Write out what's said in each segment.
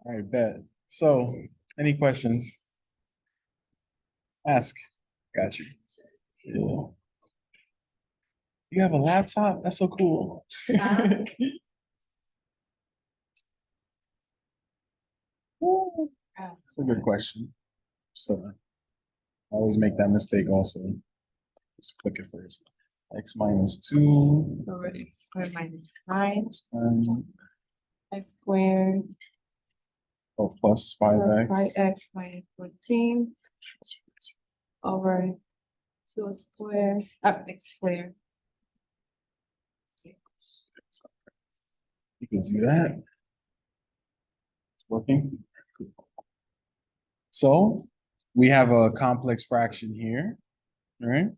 All right, bet. So, any questions? Ask. Got you. Yeah. You have a laptop? That's so cool. That's a good question. So, I always make that mistake also. Just click it first. X minus 2. Over x squared minus 9, um, x squared oh, plus 5x. 5x minus 14 over 2 squared, x squared. You can do that. It's working. So we have a complex fraction here, all right?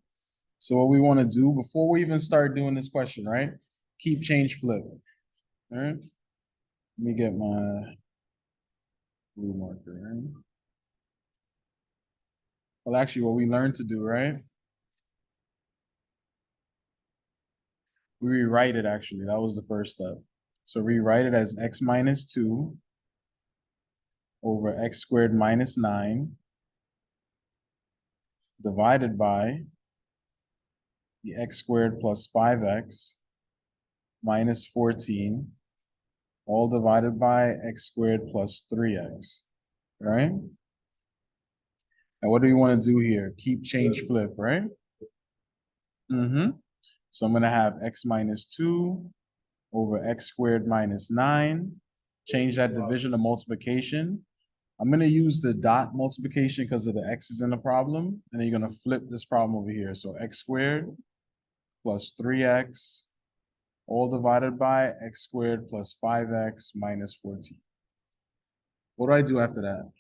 So what we want to do before we even start doing this question, right? Keep, change, flip. All right. Let me get my blue marker, right? Well, actually, what we learned to do, right? We rewrite it actually. That was the first step. So rewrite it as x minus 2 over x squared minus 9 divided by the x squared plus 5x minus 14, all divided by x squared plus 3x, right? And what do we want to do here? Keep, change, flip, right? Mm-hmm. So I'm going to have x minus 2 over x squared minus 9. Change that division to multiplication. I'm going to use the dot multiplication because of the x's in the problem. And then you're going to flip this problem over here. So x squared plus 3x all divided by x squared plus 5x minus 14. What do I do after that?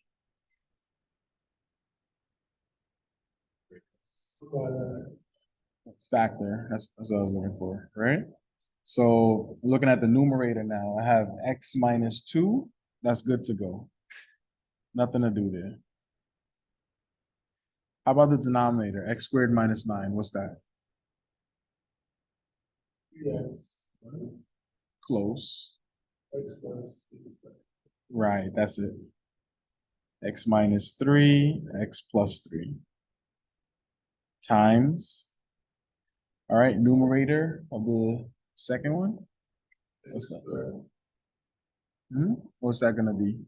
Factor. That's what I was looking for, right? So looking at the numerator now, I have x minus 2. That's good to go. Nothing to do there. How about the denominator? X squared minus 9. What's that? Yes. Close. Right, that's it. X minus 3, x plus 3. Times. All right, numerator of the second one. What's that? What's that gonna be?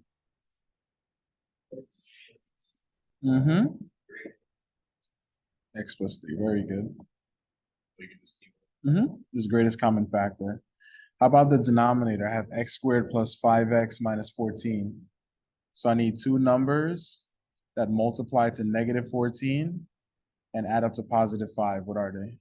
X plus 3, very good. This greatest common factor. How about the denominator? I have x squared plus 5x minus 14. So I need two numbers that multiply to negative 14 and add up to positive 5. What are they?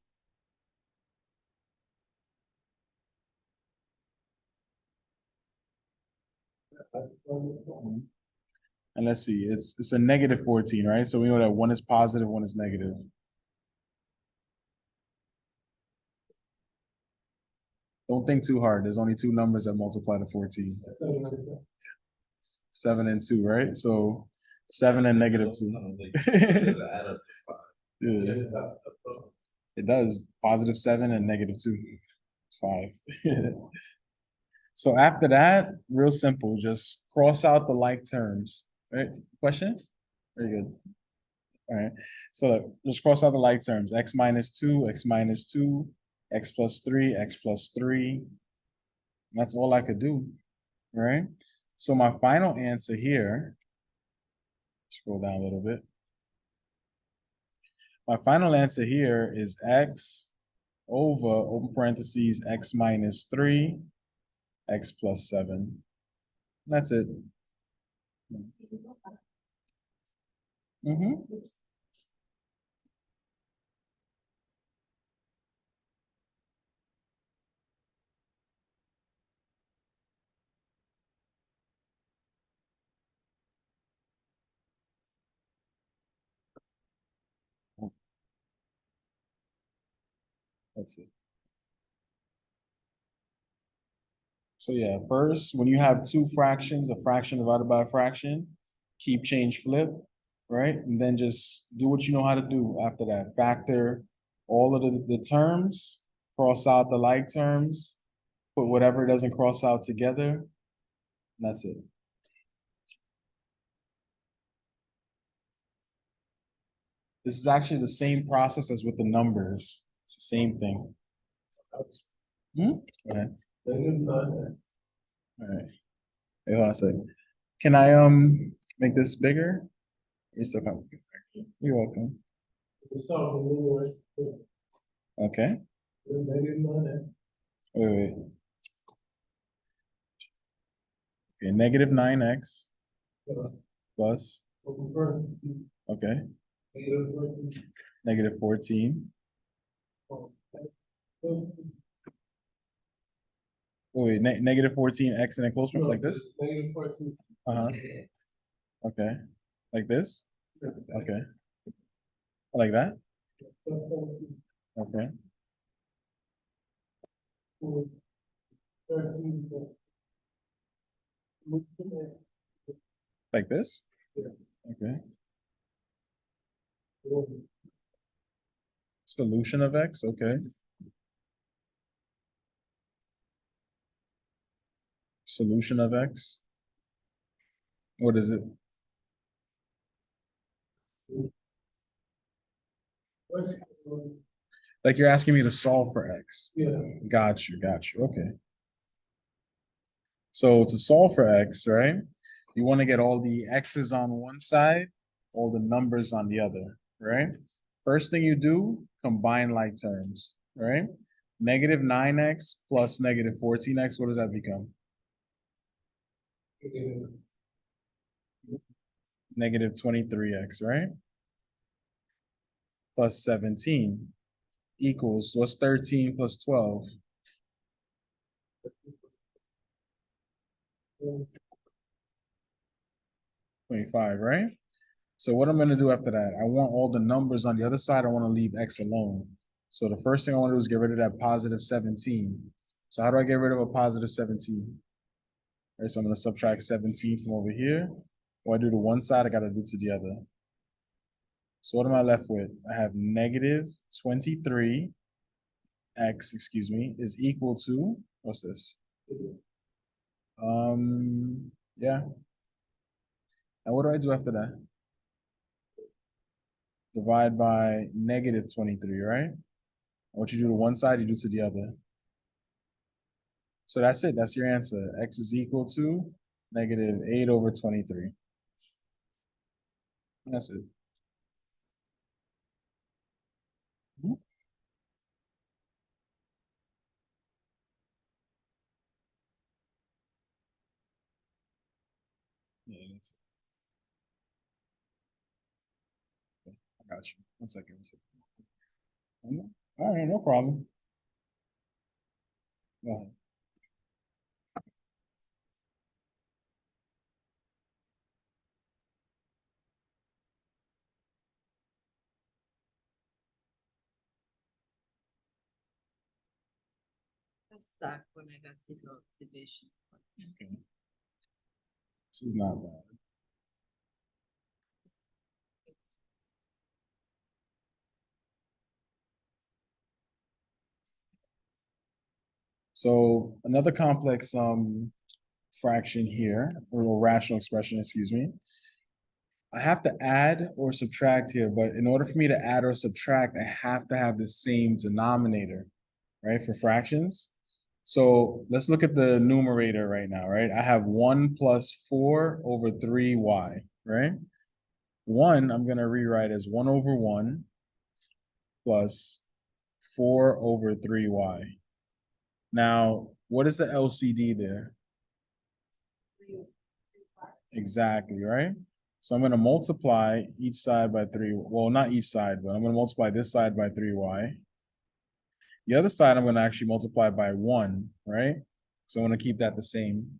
And let's see, it's a negative 14, right? So we know that one is positive, one is negative. Don't think too hard. There's only two numbers that multiply to 14. 7 and 2, right? So 7 and negative 2. Yeah. It does. Positive 7 and negative 2. It's 5. So after that, real simple, just cross out the like terms. Right? Question? Very good. All right. So just cross out the like terms. X minus 2, x minus 2, x plus 3, x plus 3. That's all I could do. Right? So my final answer here, scroll down a little bit. My final answer here is x over, open parentheses, x minus 3, x plus 7. That's it. That's it. So yeah, first, when you have two fractions, a fraction divided by a fraction, keep, change, flip, right? And then just do what you know how to do after that. Factor all of the terms, cross out the like terms, put whatever doesn't cross out together, and that's it. This is actually the same process as with the numbers. It's the same thing. Hmm? Go ahead. All right. Wait, hold on a second. Can I make this bigger? You're still coming. You're welcome. Okay. Wait. Okay, negative 9x plus, okay, negative 14. Negative 14x in enclosement like this? Uh-huh. Okay. Like this? Okay. Like that? Okay. Like this? Okay. Solution of x, okay. Solution of x. What is it? Like you're asking me to solve for x. Got you, okay. So to solve for x, right? You want to get all the x's on one side, all the numbers on the other, right? First thing you do, combine like terms, right? Negative 9x plus negative 14x, what does that become? Negative 23x, right? Plus 17 equals, what's 13 plus 12? 25, right? So what I'm gonna do after that, I want all the numbers on the other side, I wanna leave x alone. So the first thing I wanna do is get rid of that positive 17. So how do I get rid of a positive 17? All right, so I'm gonna subtract 17 from over here. What I do to one side, I gotta do to the other. So what am I left with? I have negative 23x, excuse me, is equal to, what's this? Yeah. And what do I do after that? Divide by negative 23, right? What you do to one side, you do to the other. So that's it. That's your answer. X is equal to negative 8 over 23. That's it. Mhm. Yeah, that's it. I got you. 1 second. 1 second. All right, no problem. Go ahead. Stuck when I got to the division. Okay. This is not bad. So another complex fraction here, or rational expression, excuse me. I have to add or subtract here, but in order for me to add or subtract, I have to have the same denominator, right, for fractions. So let's look at the numerator right now, right? I have 1 plus 4 over 3y, right? 1, I'm going to rewrite as 1 over 1 plus 4 over 3y. Now, what is the LCD there? Exactly, right? So I'm going to multiply each side by 3. Well, not each side, but I'm going to multiply this side by 3y. The other side, I'm going to actually multiply by 1, right? So I'm going to keep that the same.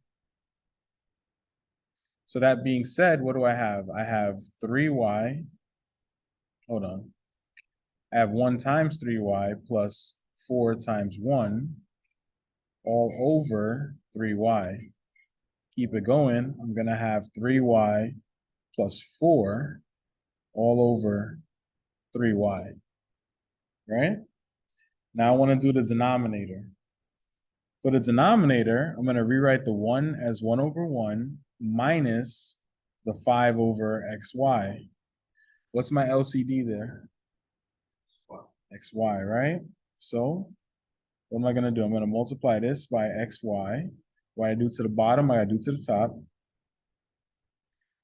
So that being said, what do I have? I have 3y. Hold on. I have 1 times 3y plus 4 times 1 all over 3y. Keep it going. I'm going to have 3y plus 4 all over 3y, right? Now I want to do the denominator. For the denominator, I'm going to rewrite the 1 as 1 over 1 minus the 5 over xy. What's my LCD there? XY, right? So what am I gonna do? I'm gonna multiply this by XY. What I do to the bottom, I gotta do to the top.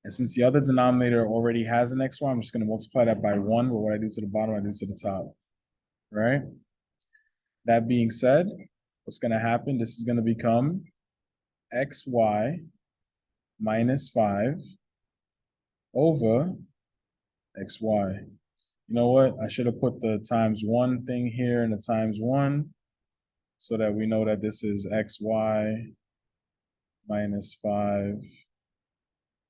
And since the other denominator already has an XY, I'm just gonna multiply that by 1, but what I do to the bottom, I do to the top, right? That being said, what's gonna happen? This is gonna become XY minus 5 over XY. You know what? I should have put the times 1 thing here and the times 1 so that we know that this is XY minus 5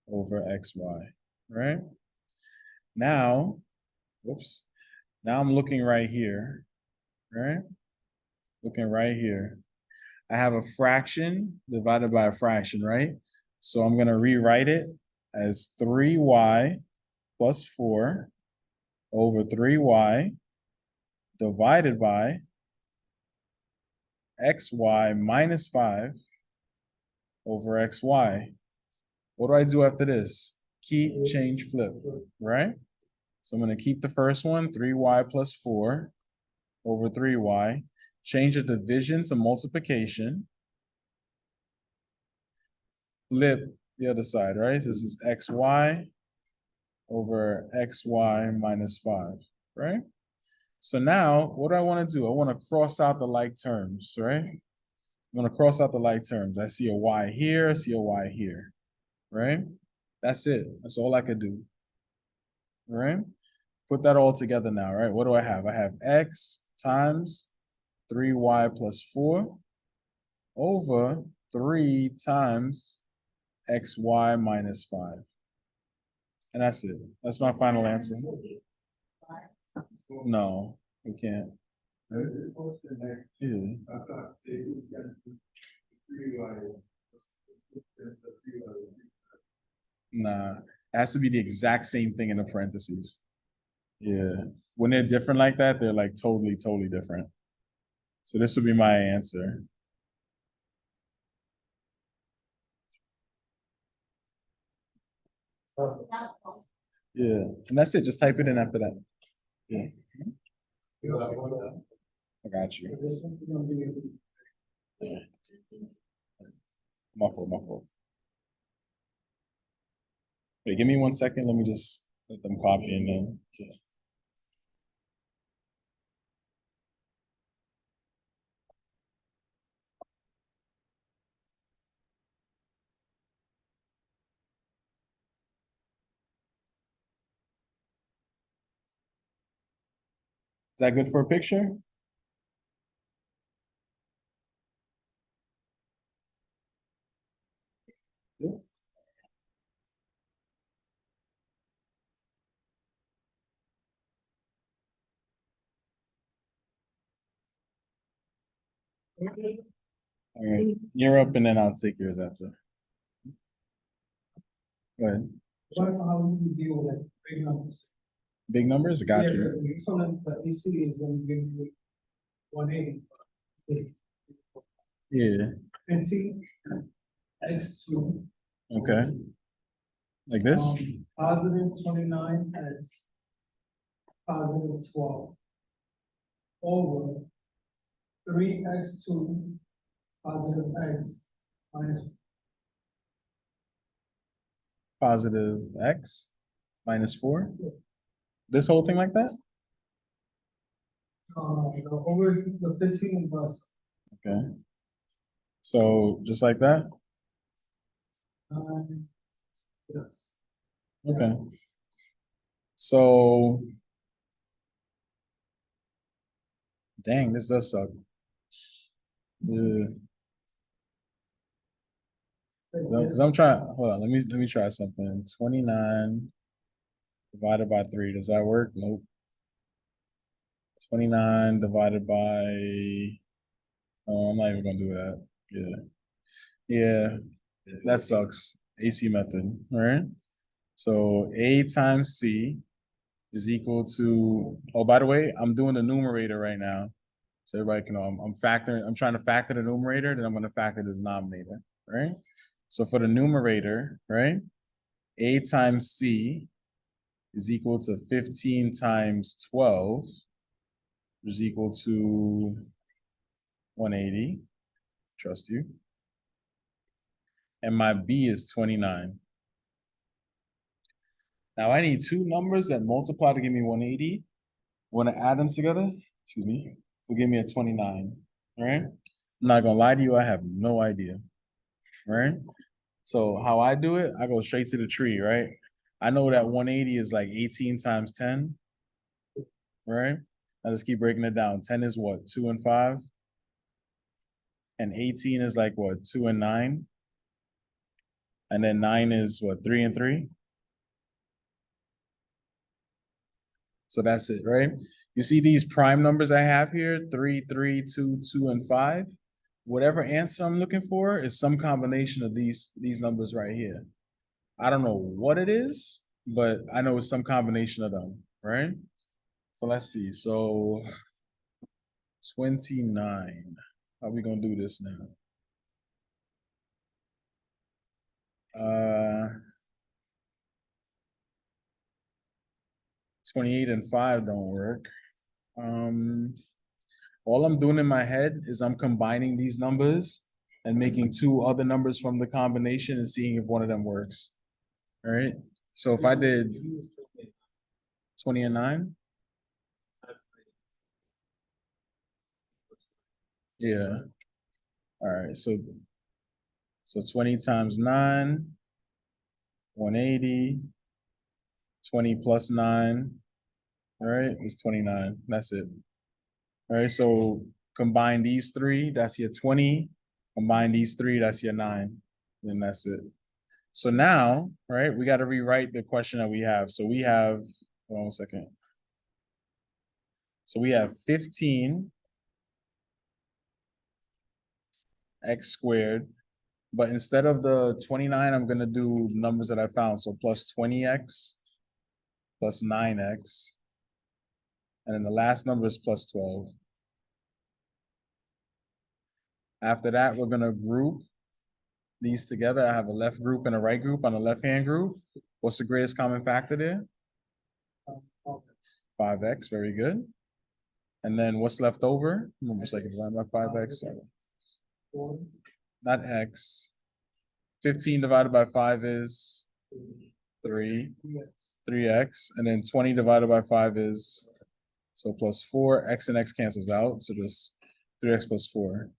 over XY, right? Now, whoops. Now I'm looking right here, right? Looking right here. I have a fraction divided by a fraction, right? So I'm gonna rewrite it as 3y plus 4 over 3y divided by xy minus 5 over xy. What do I do after this? Keep, change, flip, right? So I'm gonna keep the first one, 3y plus 4 over 3y. Change the division to multiplication. Flip the other side, right? So this is xy over xy minus 5, right? So now, what do I want to do? I want to cross out the like terms, right? I'm going to cross out the like terms. I see a y here, I see a y here, right? That's it. That's all I could do, all right? Put that all together now, right? What do I have? I have x times 3y plus 4 over 3 times xy minus 5. And that's it. That's my final answer. No, we can't. Yeah. Nah, it has to be the exact same thing in the parentheses. Yeah. When they're different like that, they're like totally, totally different. So this would be my answer. Yeah. And that's it. Just type it in after that. Yeah. I got you. Yeah. Muffle. Wait, give me 1 second. Let me just let them copy and then. Yeah. Is that good for a picture? Yeah. All right, you're up, and then I'll take yours after. Go ahead. How you deal with big numbers? Big numbers, I got Yeah, you. This one, the AC is gonna give you 180. Yeah, And see, X2. okay. Like this? Positive 29 X. Positive 12. Over 3x2 positive X minus Positive X minus 4. This whole thing like that? over the 15 and plus. Okay. So just like that? Yes. Okay. So, dang, this does suck. Yeah. No, because I'm trying, hold on, let me try something. 29 divided by 3. Does that work? Nope. 29 divided by, oh, I'm not even gonna do that. Yeah. Yeah, that sucks. AC method, all right? So A times C is equal to, oh, by the way, I'm doing the numerator right now. So everybody can know I'm trying to factor the numerator, then I'm gonna factor the denominator, right? So for the numerator, right? A times C is equal to 15 times 12, which is equal to 180. Trust you. And my B is 29. Now I need two numbers that multiply to give me 180. Want to add them together? Excuse me. Will give me a 29. All right. I'm not gonna lie to you. I have no idea. All right. So how I do it, I go straight to the tree. Right. I know that 180 is like 18 times 10. Right. I just keep breaking it down. 10 is what? 2 and 5. And 18 is like what? 2 and 9. And then 9 is what? 3 and 3. So that's it, right? You see these prime numbers I have here, 3, 3, 2, 2, and 5. Whatever answer I'm looking for is some combination of these numbers right here. I don't know what it is, but I know it's some combination of them, right? So let's see. So 29. How are we gonna do this now? 28 and 5 don't work. All I'm doing in my head is I'm combining these numbers and making two other numbers from the combination and seeing if one of them works. All right. So if I did 20 and 9, yeah. All right. So 20 times 9, 180, 20 plus 9. All right, is 29. That's it. All right, so combine these three, that's your 20. Combine these three, that's your 9. And that's it. So now, right, we got to rewrite the question that we have. So we have, hold on a second. So we have 15 x squared, but instead of the 29, I'm going to do numbers that I found. So plus 20x plus 9x. And then the last number is plus 12. After that, we're going to group these together. I have a left group and a right group. On the left-hand group, what's the greatest common factor there? 5x, very good. And then what's left over? Remember a second, divided by 5x. Not x. 15 divided by 5 is 3. 3x. And then 20 divided by 5 is, so plus 4. X and x cancels out. So just 3x plus 4.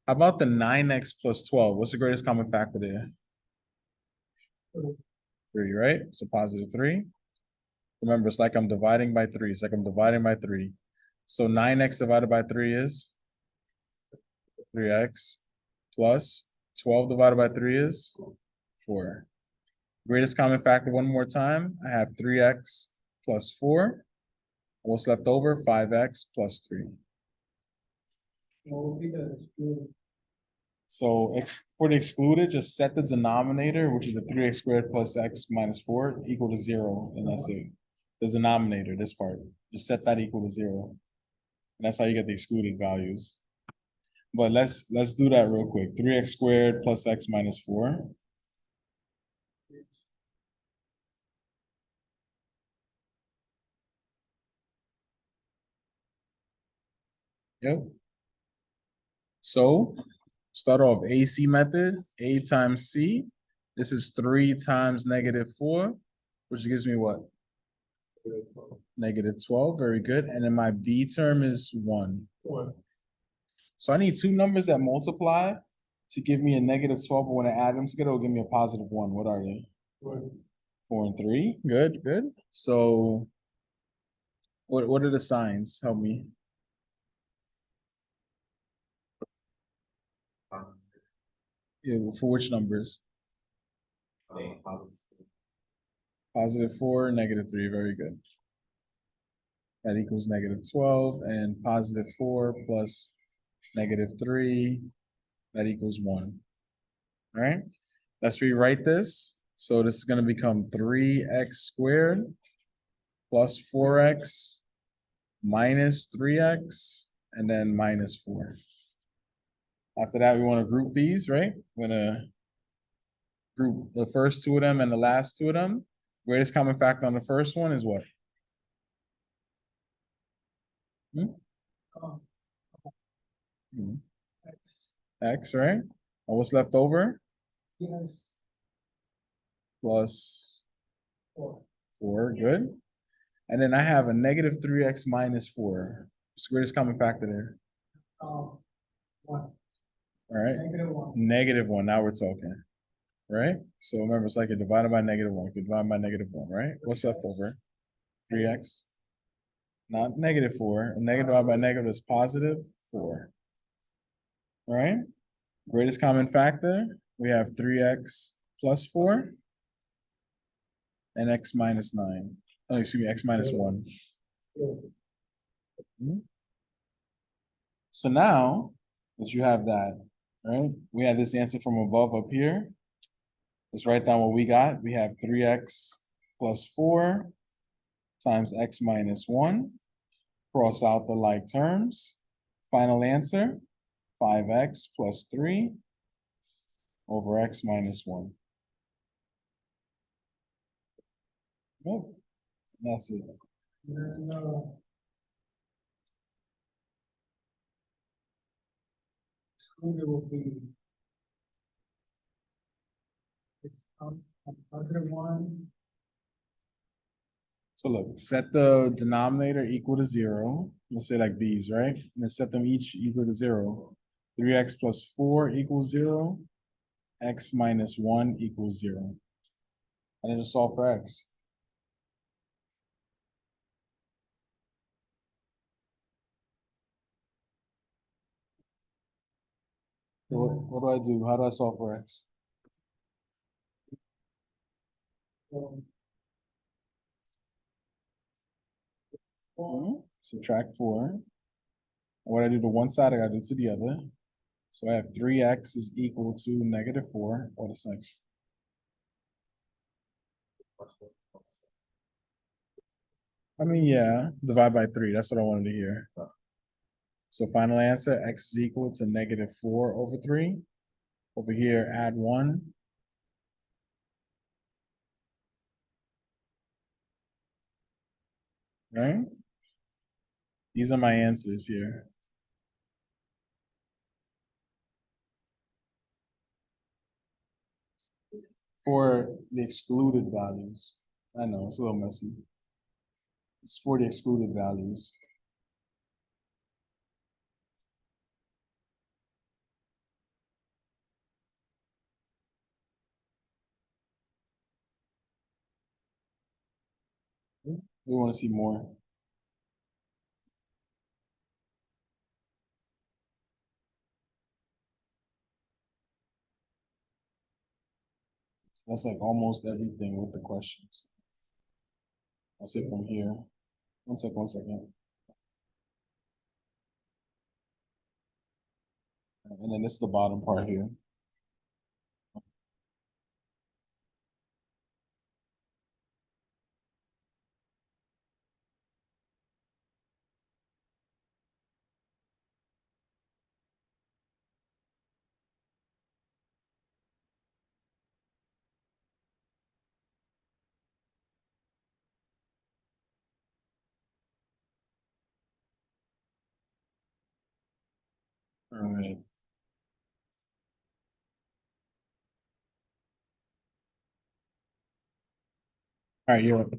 How about the 9x plus 12? What's the greatest common factor there? 3, right? So positive 3. Remember, it's like I'm dividing by 3. It's like I'm dividing by 3. So 9x divided by 3 is 3x plus 12 divided by 3 is 4. Greatest common factor one more time. I have 3x plus 4. What's left over? 5x plus 3. So for the excluded, just set the denominator, which is a 3x squared plus x minus 4, equal to 0, and that's it. The denominator, this part, just set that equal to 0. And that's how you get the excluded values. But let's do that real quick. 3x squared plus x minus 4. Yep. So start off AC method, A times C. This is 3 times negative 4, which gives me what? Negative 12, very good. And then my B term is 1. So I need two numbers that multiply to give me a negative 12, but when I add them together, it'll give me a positive 1. What are they? 4 and 3. Good, good. So what are the signs? Help me. Yeah, for which numbers? Positive 4, negative 3. Very good. That equals negative 12, and positive 4 plus negative 3, that equals 1. All right, let's rewrite this. So this is going to become 3x squared plus 4x minus 3x, and then minus 4. After that, we want to group these, right? We're going to group the first two of them and the last two of them. Greatest common factor on the first one is what? um, Hmm, X, X, right? And what's left over? yes, Plus 4. 4, good. And then I have a negative 3x minus 4. What's the greatest common factor there? 1, All right, -1. -1, now we're talking, right? So remember, it's like a divided by -1, you divide by -1, right? What's left over? 3x, not -4. A negative divided by negative is positive 4. All right? Greatest common factor, we have 3x plus 4 and x minus 9. Oh, excuse me, x minus 1. So now that you have that, right? We have this answer from above up here. Let's write down what we got. We have 3x plus 4 times x minus 1. Cross out the like terms. Final answer, 5x plus 3 over x minus 1. Nope. That's it. Then, excluded will be. It's, +1, So look, set the denominator equal to 0. Let's say like these, right? And then set them each equal to 0. 3x plus 4 equals 0. X minus 1 equals 0. And then just solve for x. So what do I do? How do I solve for x? so, Subtract 4. What I do to one side, I gotta do to the other. So I have 3x is equal to -4. What is next? I mean, yeah, divide by 3. That's what I wanted to hear. So final answer, x is equal to -4 over 3. Over here, add 1. Right? These are my answers here. For the excluded values. I know, it's a little messy. It's for the excluded values. We want to see more. So that's like almost everything with the questions. I'll say from here. One second. And then this is the bottom part here. All right. All right, you're up.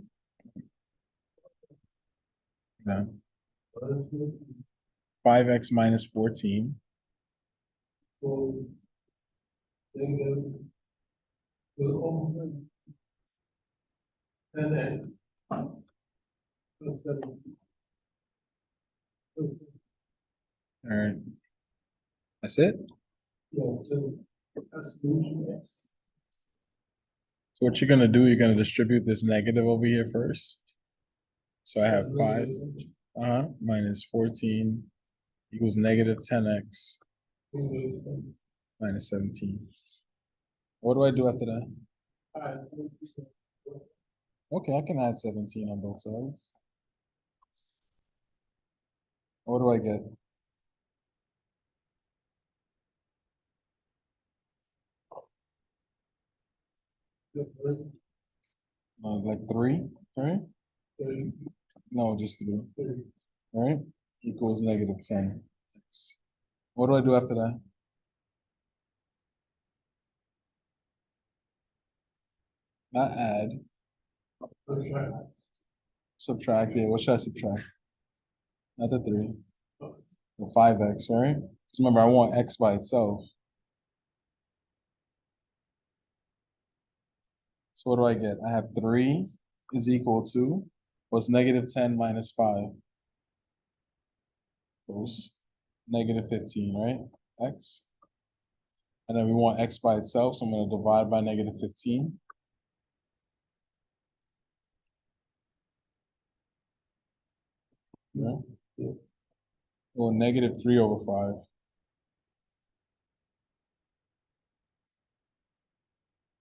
Done. 5x minus 14. so, negative, go over, and then. All right. That's it? Yeah, so, that's solution, yes. So what you're gonna do, you're gonna distribute this negative over here first. So I have 5, minus 14 equals negative 10x minus 17. What do I do after that? Alright. Okay, I can add 17 on both sides. What do I get? Like 3, right? 30, No, just 3, 30. right? Equals -10. What do I do after that? Not add, Subtract. subtract, yeah, what should I subtract? Not the 3, the 5x, right? So remember, I want x by itself. So what do I get? I have 3 is equal to, what's -10 minus 5? Goes -15, right? X. And then we want x by itself, so I'm gonna divide by -15. Yeah. Well, -3/5.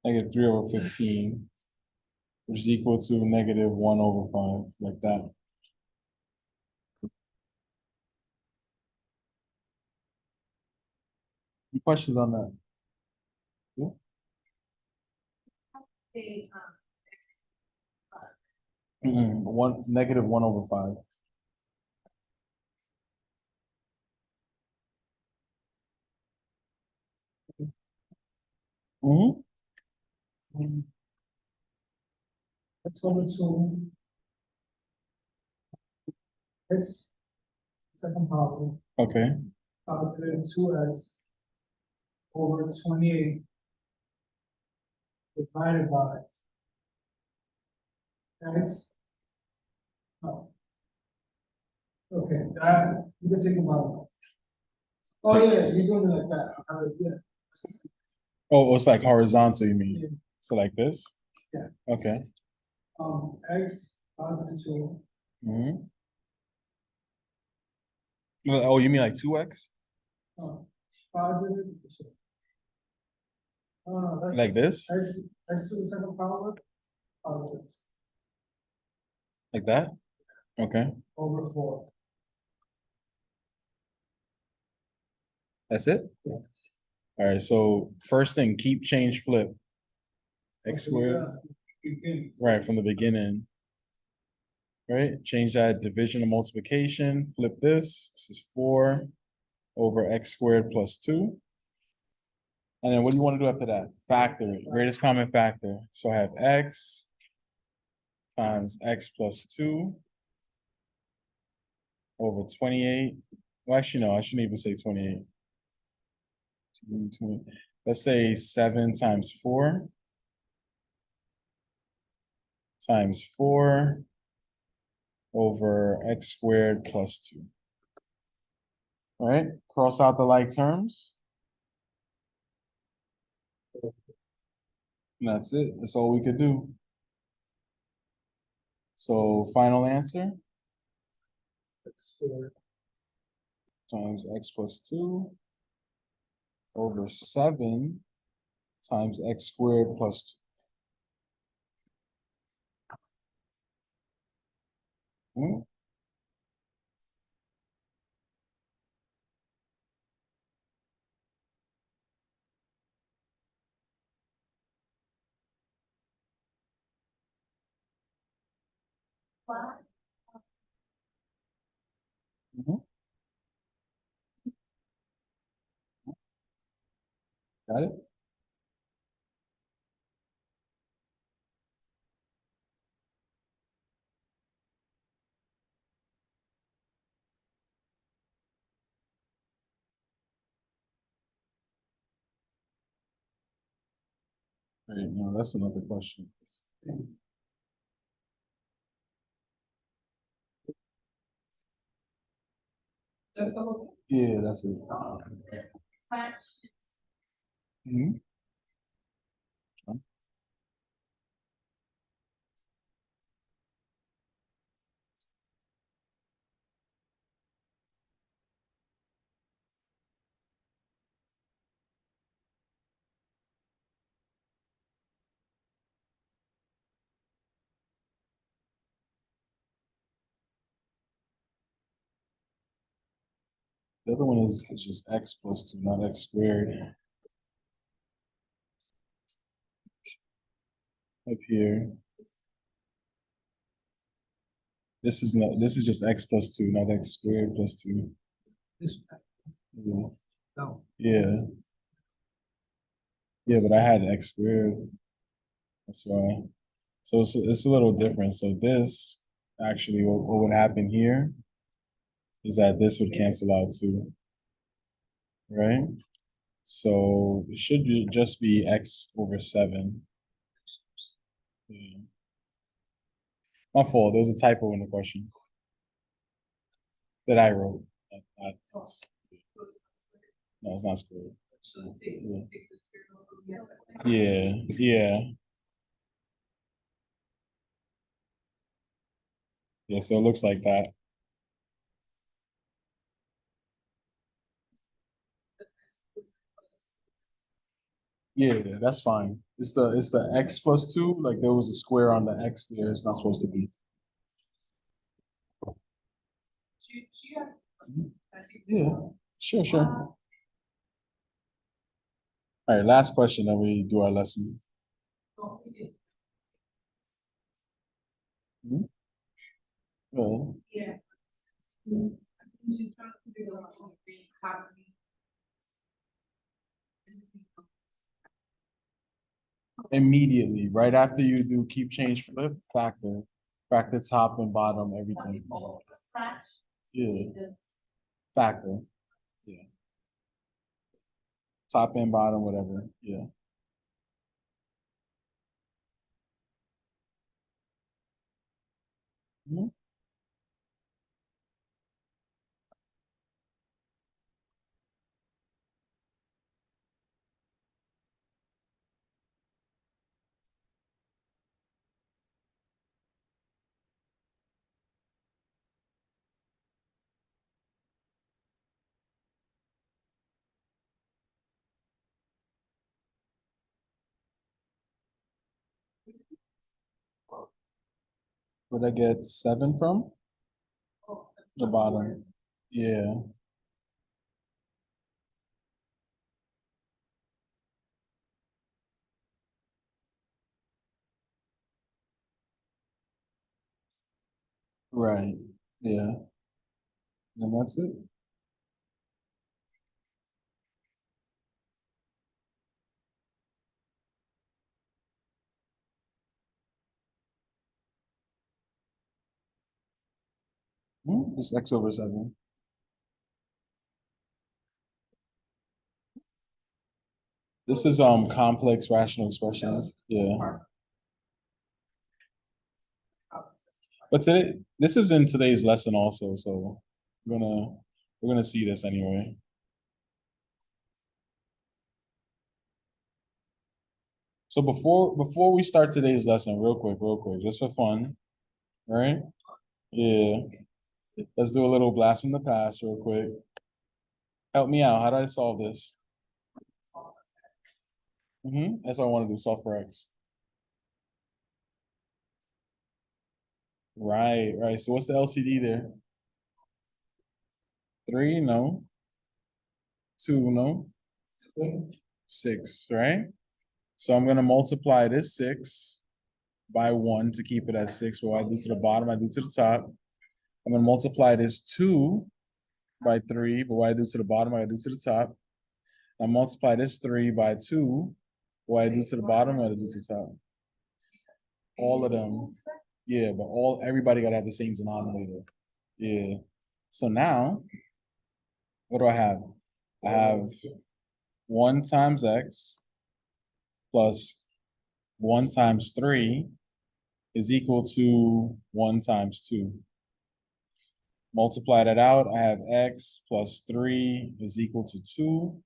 -3/15, which is equal to -1/5, like that. Any questions on that? Yeah. -1/5. Mm-hmm. X over 2. X, second power, Okay, positive 2x over 28 divided by x. Oh. Okay, that, you can take them out. Oh, yeah, you're doing it like that, yeah. oh, it's like horizontal, you mean? Yeah. So like this? Yeah. Okay. X, positive 2, Mm-hmm. Oh, you mean like 2x? positive. That's Like this? X to the second power, positive, Like that? Okay, over 4. that's it? Yeah. All right, so first thing, keep, change, flip. X squared, right, from the beginning. Right, change that division to multiplication, flip this. This is 4 over x squared plus 2. And then what do you want to do after that? Factor it, greatest common factor. So I have x times x plus 2 over 28. Well, actually, no, I shouldn't even say 28. Let's say 7 times 4 times 4 over x squared plus 2. All right, cross out the like terms. And that's it. That's all we could do. So final answer times x plus 2 over 7 times x squared plus 2. Mhm. Got it? Right, now that's another question. Yeah, that's it. Mhm. The other one is just x plus 2, not x squared. Up here. This is not, this is just x plus two, not x squared plus two. This, Yeah. no. Yeah. Yeah, but I had x squared. That's why. So it's a little different. So this, actually, what would happen here is that this would cancel out too, right? So it should just be x over 7. Yeah. My fault, there was a typo in the question that I wrote. No, it's not squared. So take, Yeah. take the square root of the other. Yeah, yeah. Yeah, so it looks like that. Yeah, that's fine. It's the x plus 2, like there was a square on the x there, it's not supposed to be. Yeah, sure, sure. All right, last question, then we do our lesson. Hmm? Well, Yeah. immediately, right after you do keep change flip, factor top and bottom, everything. Yeah, factor, yeah. Top and bottom, whatever, yeah. Mhm. Where'd I get 7 from? The bottom, yeah. Right, yeah. And that's it. Just x over 7. This is complex rational expressions, yeah. But today, this is in today's lesson also, so we're gonna see this anyway. So before we start today's lesson, real quick, just for fun, right? Yeah. Let's do a little blast from the past real quick. Help me out. How do I solve this? That's what I want to do, solve for x. Right, right. So what's the LCD there? 3, no. 2, no. 6, right? So I'm gonna multiply this 6 by 1 to keep it at 6. What I do to the bottom, I do to the top. I'm gonna multiply this 2 by 3, but what I do to the bottom, I do to the top. I multiply this 3 by 2. What I do to the bottom, what I do to the top. All of them. Yeah, but everybody gotta have the same denominator. Yeah. So now, what do I have? I have 1 times x plus 1 times 3 is equal to 1 times 2. Multiply that out, I have x plus 3 is equal to 2,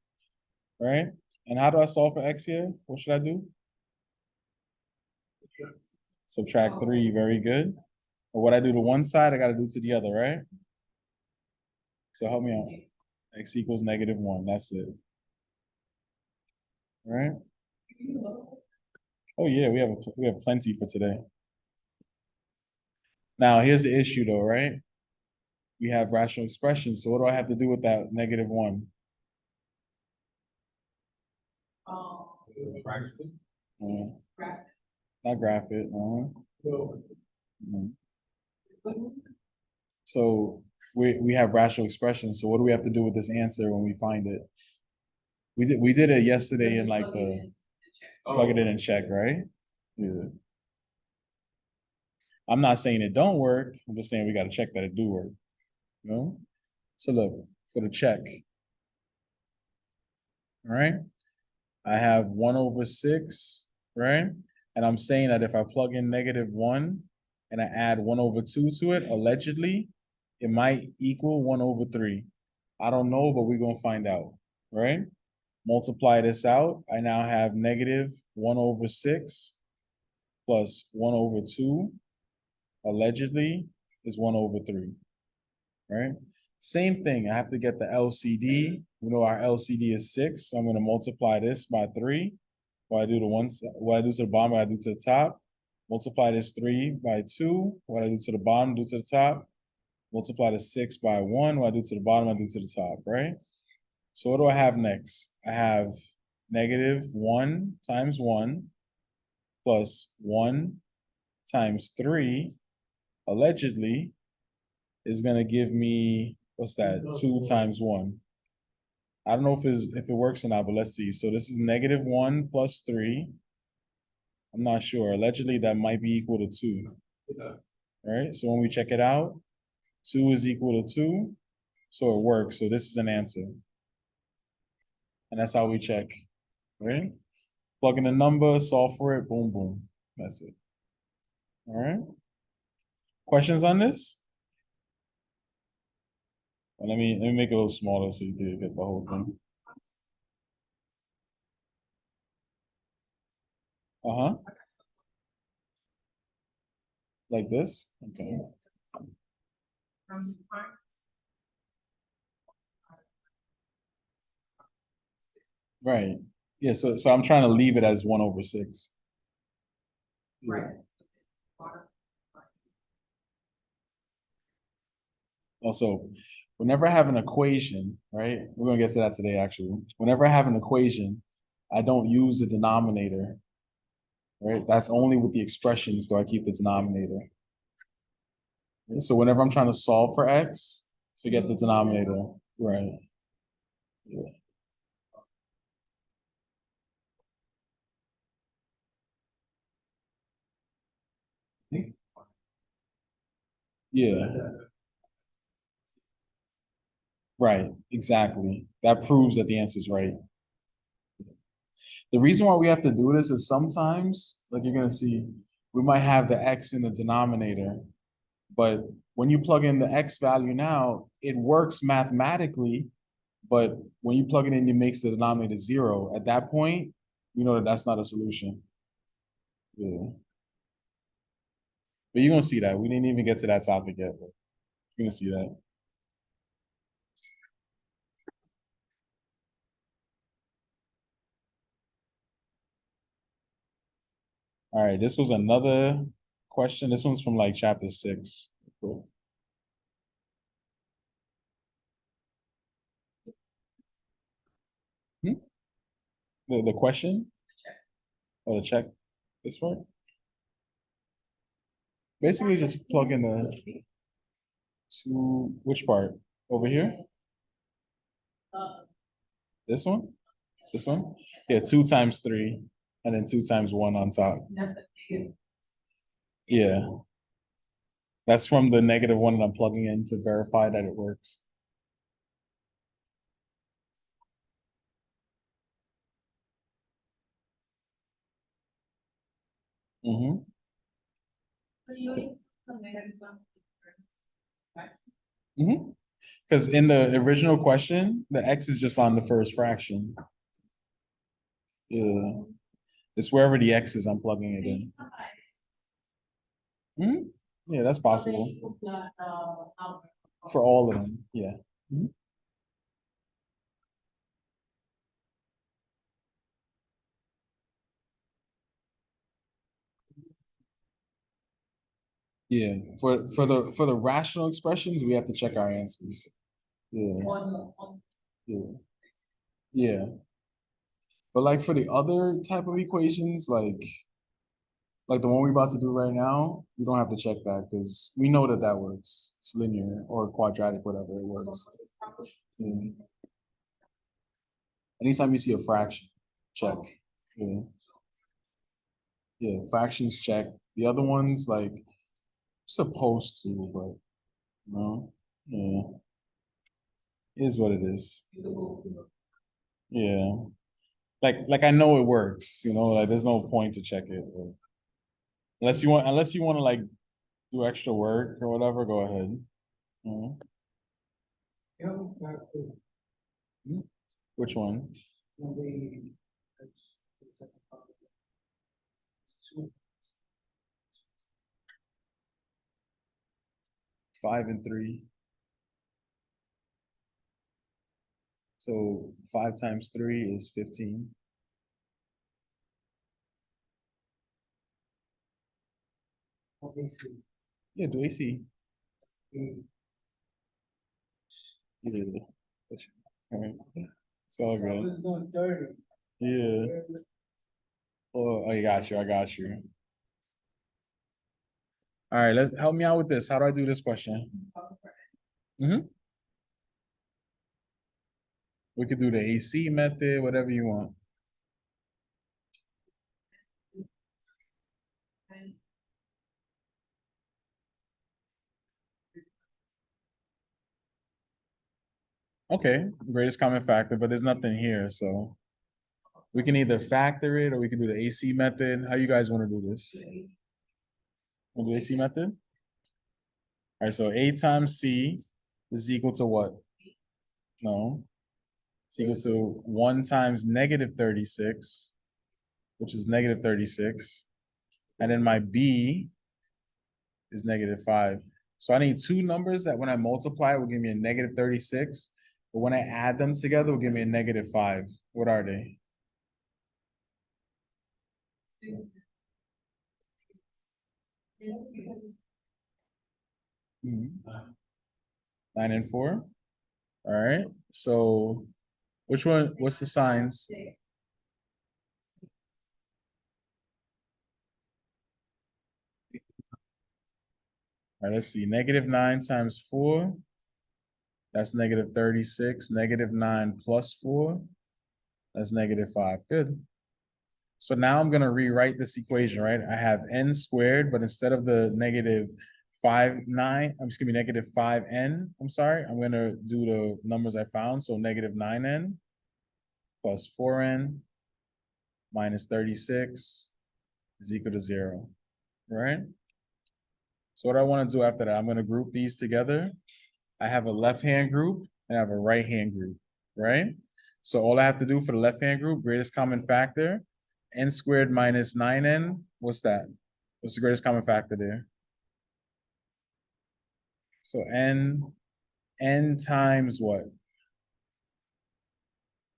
right? And how do I solve for x here? What should I do? Subtract 3, very good. But what I do to one side, I gotta do to the other, right? So help me out. X equals -1, that's it. All right? Oh yeah, we have plenty for today. Now here's the issue though, right? We have rational expressions, so what do I have to do with that -1? Not graph it. Mhm. So we have rational expressions, so what do we have to do with this answer when we find it? We did it yesterday in like the, plug it in and check, right? Yeah. I'm not saying it don't work, I'm just saying we gotta check that it do work, you know? So look, for the check. All right, I have 1/6, right? And I'm saying that if I plug in -1 and I add 1/2 to it, allegedly, it might equal 1/3. I don't know, but we're gonna find out, right? Multiply this out, I now have -1/6 plus 1/2 allegedly is 1/3, right? Same thing, I have to get the LCD. We know our LCD is 6, so I'm gonna multiply this by 3. What I do to one side, what I do to the bottom, what I do to the top. Multiply this 3 by 2, what I do to the bottom, do to the top. Multiply the 6 by 1, what I do to the bottom, I do to the top, right? So what do I have next? I have -1 times 1 plus 1 times 3 allegedly is gonna give me, what's that, 2 times 1. I don't know if it works or not, but let's see. So this is -1 plus 3. I'm not sure. Allegedly, that might be equal to 2. Right? So when we check it out, 2 is equal to 2. So it works. So this is an answer. And that's how we check. Right? Plug in the number, solve for it, boom, boom. That's it. All right. Questions on this? Well, let me make it a little smaller so you can get the whole thing. Uh-huh. Like this? Okay. Right. Yeah, so I'm trying to leave it as 1/6. Right. Also, whenever I have an equation, right? We're gonna get to that today, actually. Whenever I have an equation, I don't use the denominator, right? That's only with the expressions do I keep the denominator. Okay, so whenever I'm trying to solve for x, forget the denominator, right? Yeah. Yeah. Right, exactly. That proves that the answer is right. The reason why we have to do this is sometimes, like you're gonna see, we might have the x in the denominator, but when you plug in the x value now, it works mathematically, but when you plug it in, it makes the denominator 0. At that point, you know that that's not a solution. Yeah. But you're gonna see that. We didn't even get to that topic yet, but you're gonna see that. All right, this was another question. This one's from like chapter 6. Cool. The question? Or the check? This one? Basically just plug in the two, which part? Over here? This one? This one? Yeah, 2 times 3, and then 2 times 1 on top. Yeah. That's from the -1 that I'm plugging in to verify that it works. Mm-hmm. Mm-hmm. Because in the original question, the x is just on the first fraction. Yeah. It's wherever the x is, I'm plugging it in. Mhm. Yeah, that's possible. For all of them, yeah. Mhm. Yeah, for the rational expressions, we have to check our answers. Yeah, yeah, yeah. But like for the other type of equations, like Like the one we're about to do right now, you don't have to check that because we know that that works. It's linear or quadratic, whatever it works. Yeah. Anytime you see a fraction, check. Yeah. Yeah, fractions check. The other ones, like, supposed to, but no. Yeah. Is what it is. Yeah. Like I know it works, like there's no point to check it. But unless you want to like do extra work or whatever, go ahead. Mhm. You have a factor, Which one? the second part. It's two. 5 and 3. So 5 times 3 is 15. Obviously, Yeah, do AC. we- Yeah. Alright. It's all good. It's not 30. Yeah. Oh, I got you. I got you. All right, let's help me out with this. How do I do this question? We could do the AC method, whatever you want. Okay, greatest common factor, but there's nothing here, so we can either factor it or we can do the AC method. How you guys want to do this? Want to do AC method? All right, so A times C is equal to what? No. It's equal to 1 times negative 36, which is negative 36. And then my B is negative 5. So I need two numbers that when I multiply will give me a negative 36, but when I add them together will give me a negative 5. What are they? Mhm. 9 and 4. All right. So which one? What's the signs? All right, let's see. Negative 9 times 4. That's negative 36. Negative 9 plus 4. That's negative 5. Good. So now I'm going to rewrite this equation, right? I have n squared, but instead of the negative 5n, I'm sorry, I'm going to do the numbers I found. So negative 9n plus 4n minus 36 is equal to 0, right? So what I want to do after that, I'm going to group these together. I have a left-hand group and I have a right-hand group, right? So all I have to do for the left-hand group, greatest common factor, n squared minus 9n, what's that? What's the greatest common factor there? So n times what?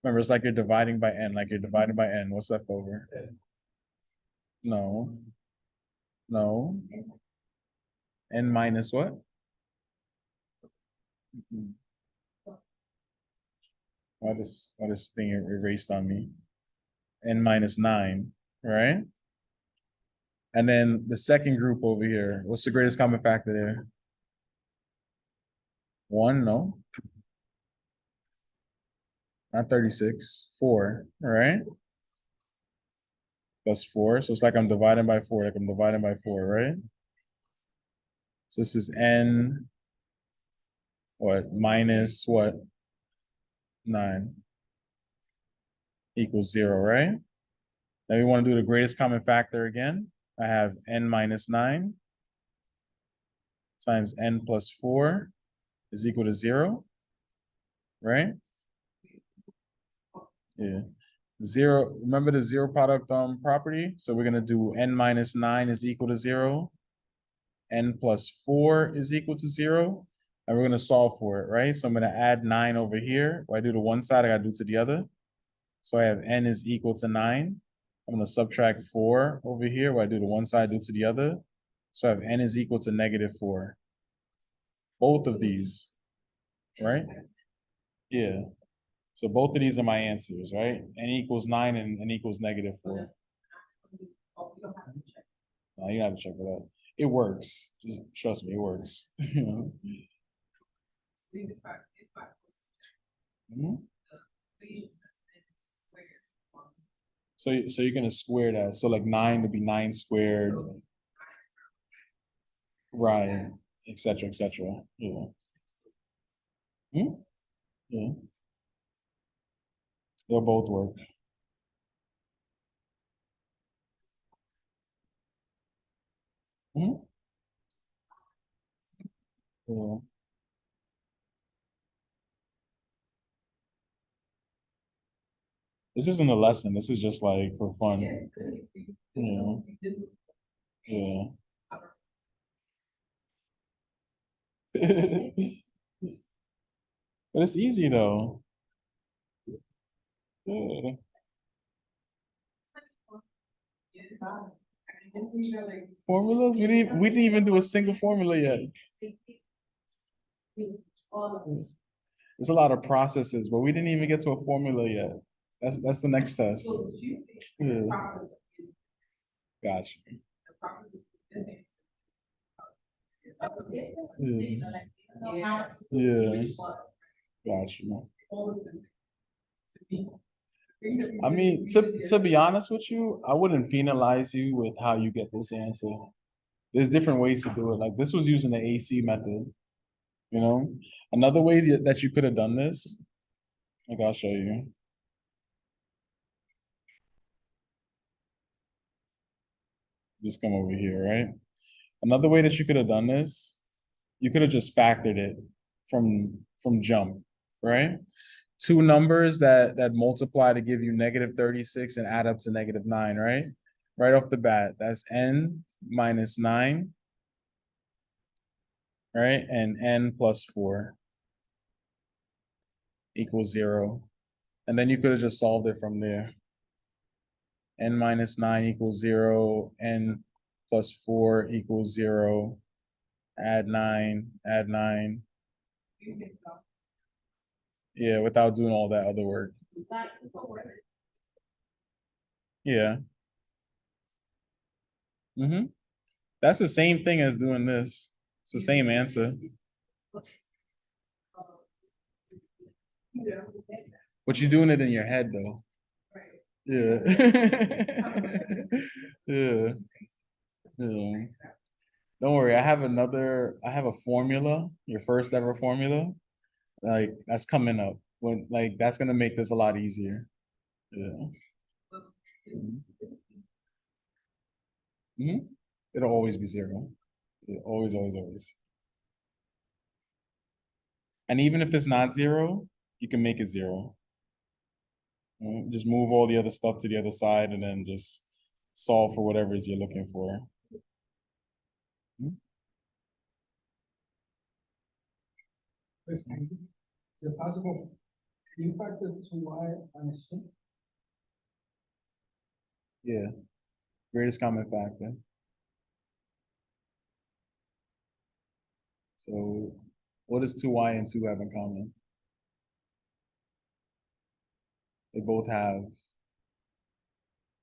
Remember, it's like you're dividing by n, like you're dividing by n. What's left over? No. No. N minus what? Why this thing erased on me? N minus 9, right? And then the second group over here, what's the greatest common factor there? 1, no. Not 36, 4, all right? Plus 4, so it's like I'm dividing by 4, right? So this is n, what, minus what? 9 equals 0, right? Then we want to do the greatest common factor again. I have n minus 9 times n plus 4 is equal to 0, right? Yeah. 0, remember the zero product property? So we're gonna do n minus 9 is equal to 0, n plus 4 is equal to 0, and we're gonna solve for it, right? So I'm gonna add 9 over here. What I do to one side, I gotta do to the other. So I have n is equal to 9. I'm gonna subtract 4 over here. What I do to one side, do to the other. So I have n is equal to negative 4. Both of these, right? Yeah. So both of these are my answers, right? N equals 9 and n equals negative 4. Oh, you don't have to check. No, you don't have to check for that. It works. Just trust me, it works. You know? Mhm. So you're gonna square that. So like 9 would be 9 squared, right, et cetera, et cetera. Yeah. Hmm? Yeah. They'll both work. Mhm. Yeah. This isn't a lesson. This is just like for fun. Yeah. Yeah. But it's easy though. Yeah. Formulas? We didn't even do a single formula yet. There's a lot of processes, but we didn't even get to a formula yet. That's the next test. Yeah. Gotcha. Yeah. Yeah. Gotcha. I mean, to be honest with you, I wouldn't penalize you with how you get this answer. There's different ways to do it. Like this was using the AC method, you know? Another way that you could have done this, like I'll show you. Just come over here, right? Another way that you could have done this, you could have just factored it from jump, right? Two numbers that multiply to give you -36 and add up to -9, right? Right off the bat, that's n minus 9, right? And n plus 4 equals 0. And then you could have just solved it from there. N minus 9 equals 0, n plus 4 equals 0, add 9, add 9. Yeah, without doing all that other work. Yeah. Mm-hmm. That's the same thing as doing this. It's the same answer. But you're doing it in your head though. Yeah. Yeah. Yeah. Don't worry, I have a formula, your first ever formula. Like that's coming up. When like that's gonna make this a lot easier. Yeah. Hmm. It'll always be 0. Always, always, always. And even if it's not 0, you can make it 0. Just move all the other stuff to the other side and then just solve for whatever it is you're looking for. Hmm? Is it possible? Can you factor 2y minus 2? Yeah. Greatest common factor. So what does 2y and 2 have in common? They both have,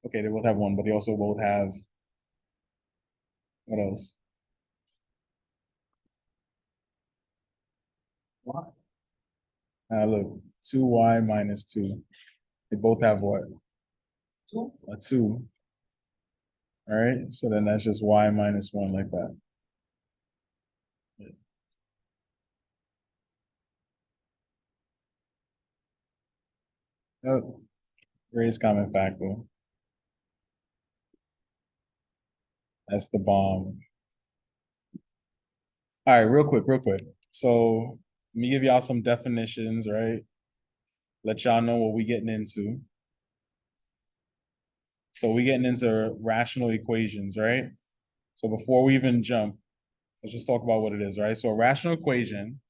okay, they both have 1, but they also both have, what else? What? Look, 2y minus 2. They both have what? 2? A 2. All right, so then that's just y minus 1 like that. Oh, greatest common factor. That's the bomb. All right, real quick. So let me give y'all some definitions, right? Let y'all know what we getting into. So we getting into rational equations, right? So before we even jump, let's just talk about what it is, right? So a rational equation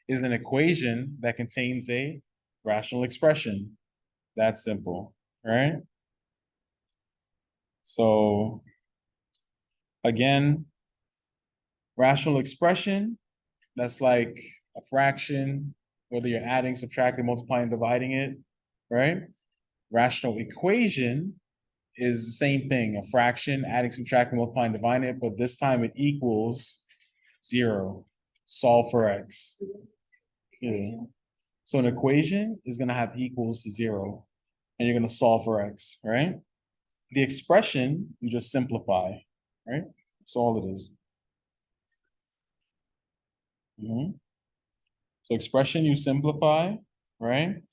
is an equation that contains a rational expression. That's simple, right? So again, rational expression, that's like a fraction, whether you're adding, subtracting, multiplying, dividing it, right? Rational equation is the same thing, a fraction, adding, subtracting, multiplying, dividing it, but this time it equals 0. Solve for x. Yeah. So an equation is gonna have equals to 0, and you're gonna solve for x, right? The expression, you just simplify, right? That's all it is. So expression, you simplify, right?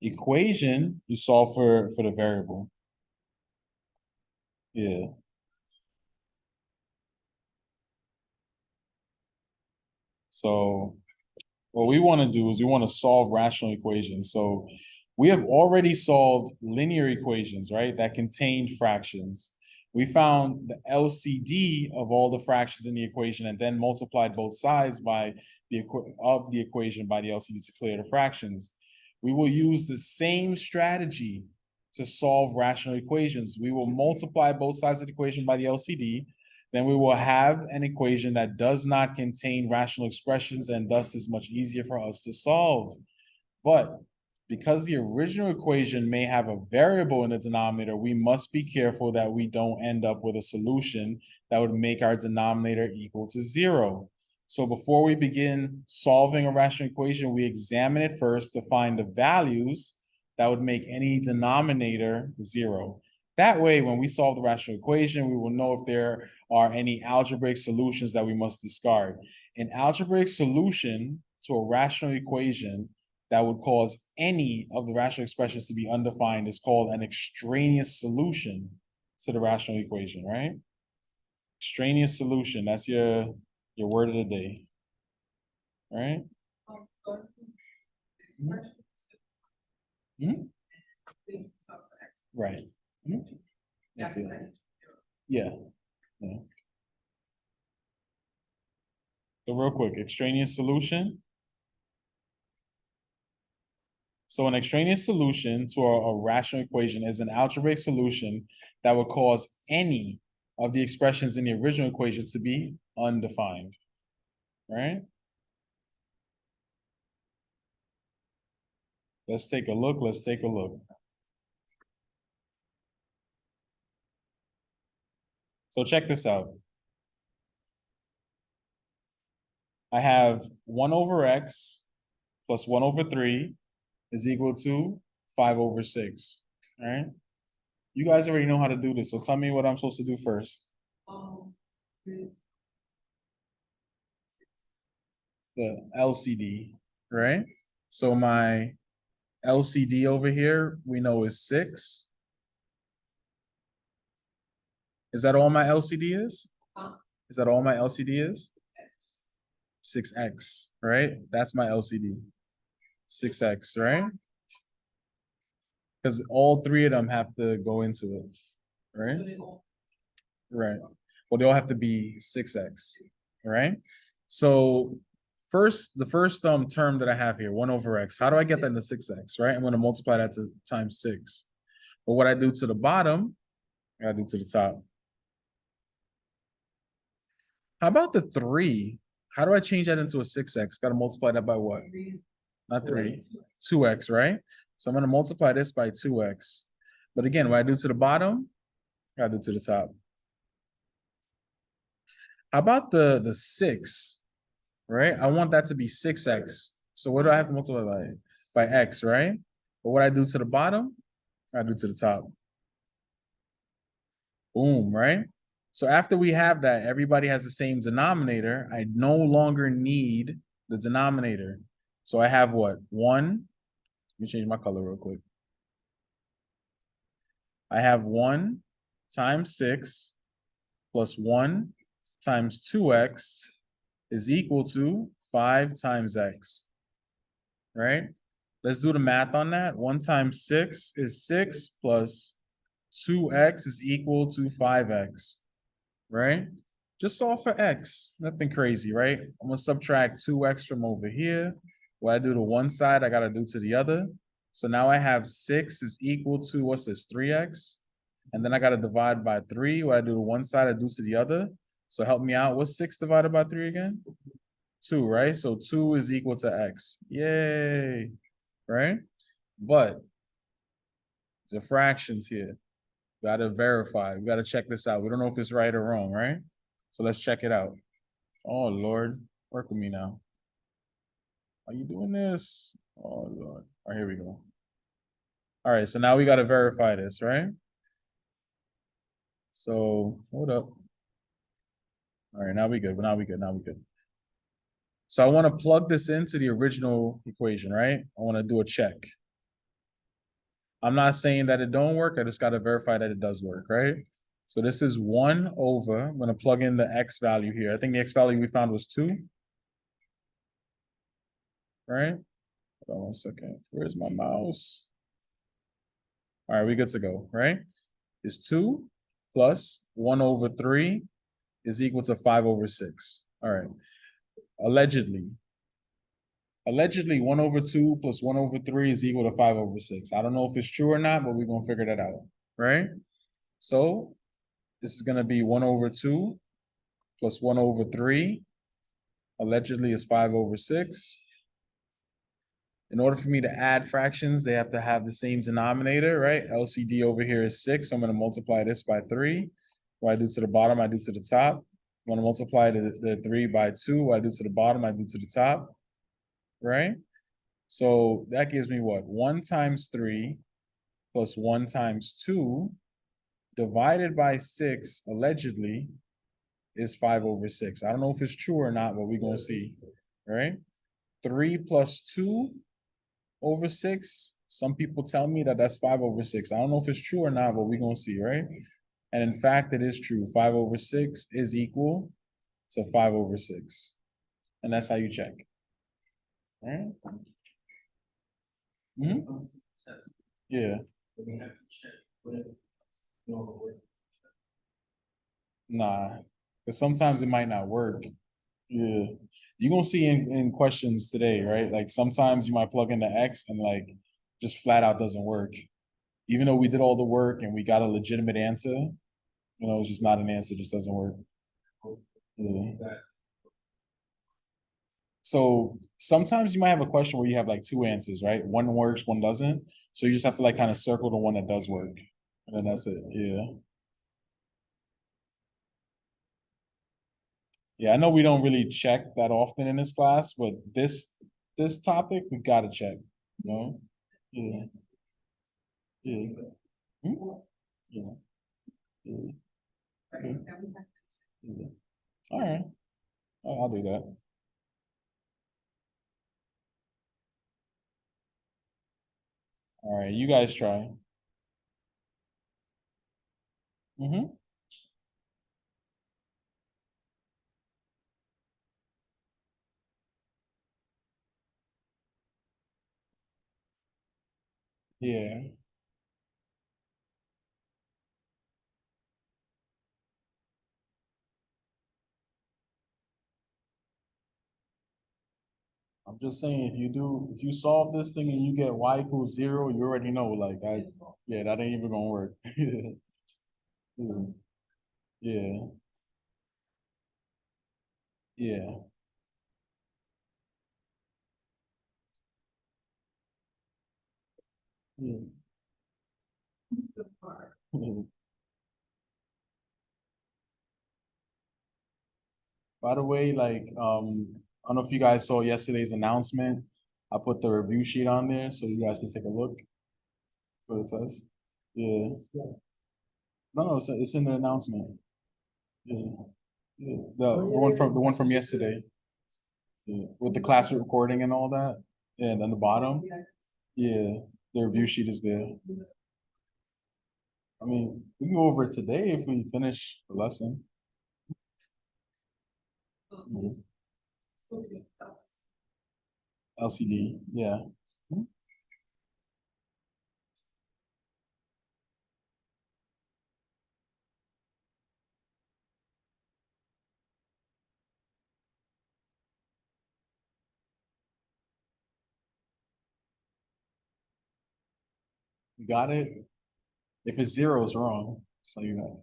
Equation, you solve for the variable. Yeah. So what we want to do is we want to solve rational equations. So we have already solved linear equations, right? That contained fractions. We found the LCD of all the fractions in the equation and then multiplied both sides by the equation by the LCD to clear the fractions. We will use the same strategy to solve rational equations. We will multiply both sides of the equation by the LCD. Then we will have an equation that does not contain rational expressions and thus is much easier for us to solve. But because the original equation may have a variable in the denominator, we must be careful that we don't end up with a solution that would make our denominator equal to 0. So before we begin solving a rational equation, we examine it first to find the values that would make any denominator 0. That way, when we solve the rational equation, we will know if there are any algebraic solutions that we must discard. An algebraic solution to a rational equation that would cause any of the rational expressions to be undefined is called an extraneous solution to the rational equation, right? Extraneous solution, that's your word of the day, right? Right. That's it. Yeah. So real quick, extraneous solution. So an extraneous solution to a rational equation is an algebraic solution that would cause any of the expressions in the original equation to be undefined, right? Let's take a look. So check this out. I have 1 over x plus 1 over 3 is equal to 5 over 6, all right? You guys already know how to do this, so tell me what I'm supposed to do first. The LCD, right? So my LCD over here, we know is 6. Is that all my LCD is? Is that all my LCD is? 6x, right? That's my LCD. 6x, right? Because all three of them have to go into it, right? Right. Well, they all have to be 6x, right? So the first term that I have here, 1 over x, how do I get that into 6x, right? I'm going to multiply that to times 6. But what I do to the bottom, I gotta do to the top. How about the 3? How do I change that into a 6x? Got to multiply that by what? Not 3, 2x, right? So I'm going to multiply this by 2x. But again, what I do to the bottom, I gotta do to the top. How about the 6, right? I want that to be 6x. So what do I have to multiply by? By x, right? But what I do to the bottom, I do to the top. Boom, right? So after we have that, everybody has the same denominator. I no longer need the denominator. So I have what? 1. Let me change my color real quick. I have 1 times 6 plus 1 times 2x is equal to 5 times x, right? Let's do the math on that. 1 times 6 is 6 plus 2x is equal to 5x, right? Just solve for x, nothing crazy, right? I'm gonna subtract 2x from over here. What I do to one side, I gotta do to the other. So now I have 6 is equal to, what's this, 3x? And then I gotta divide by 3. What I do to one side, I do to the other. So help me out, what's 6 divided by 3 again? 2, right? So 2 is equal to x. Yay, right? But the fractions here. Gotta verify. We gotta check this out. We don't know if it's right or wrong, right? So let's check it out. Oh Lord, work with me now. Are you doing this? Oh Lord. All right, here we go. All right, so now we gotta verify this, right? So hold up. All right, now we good. Now we good. Now we good. So I want to plug this into the original equation, right? I want to do a check. I'm not saying that it don't work. I just got to verify that it does work, right? So this is 1 over, I'm going to plug in the x value here. I think the x value we found was 2. Right? Hold on 1 second. Where's my mouse? All right, we good to go, right? Is 2 plus 1 over 3 is equal to 5 over 6. All right. Allegedly, 1 over 2 plus 1 over 3 is equal to 5 over 6. I don't know if it's true or not, but we're going to figure that out, right? So this is going to be 1 over 2 plus 1 over 3 allegedly is 5 over 6. In order for me to add fractions, they have to have the same denominator, right? LCD over here is 6, so I'm going to multiply this by 3. What I do to the bottom, I do to the top. I'm going to multiply the 3 by 2. What I do to the bottom, I do to the top, right? So that gives me what? 1 times 3 plus 1 times 2 divided by 6 allegedly is 5 over 6. I don't know if it's true or not, but we're going to see, right? 3 plus 2 over 6. Some people tell me that that's 5 over 6. I don't know if it's true or not, but we're going to see, right? And in fact, it is true. 5 over 6 is equal to 5 over 6. And that's how you check. All right? Mhm. Yeah. Nah, because sometimes it might not work. Yeah. You're gonna see in questions today, right? Like sometimes you might plug in the X and like just flat out doesn't work. Even though we did all the work and we got a legitimate answer, it's just not an answer, it just doesn't work. Yeah. So sometimes you might have a question where you have like 2 answers, right? One works, one doesn't. So you just have to like kind of circle the one that does work. And then that's it. Yeah. Yeah, I know we don't really check that often in this class, but this topic we gotta check. You know? Yeah. Yeah. Hmm? Yeah. Yeah. Yeah. Yeah. All right. I'll do that. All right, you guys try. Mm-hmm. Yeah. I'm just saying, if you solve this thing and you get y equals 0, you already know, like, yeah, that ain't even gonna work. Yeah. Yeah. Yeah. Yeah. By the way, like, I don't know if you guys saw yesterday's announcement. I put the review sheet on there so you guys can take a look what it says. Yeah. No, it's in the announcement. Yeah. Yeah. The one from yesterday. Yeah. With the class recording and all that. Yeah, and then the bottom. Yeah, the review sheet is there. I mean, we can go over it today if we finish the lesson. Yeah. LCD, yeah. You got it? If it's 0, it's wrong. So you know.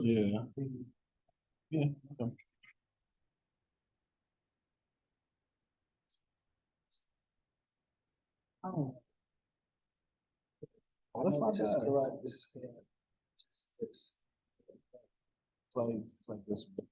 Yeah. Yeah. Okay. Oh, that's not This is bad. correct, this is correct. It's- It's like this one.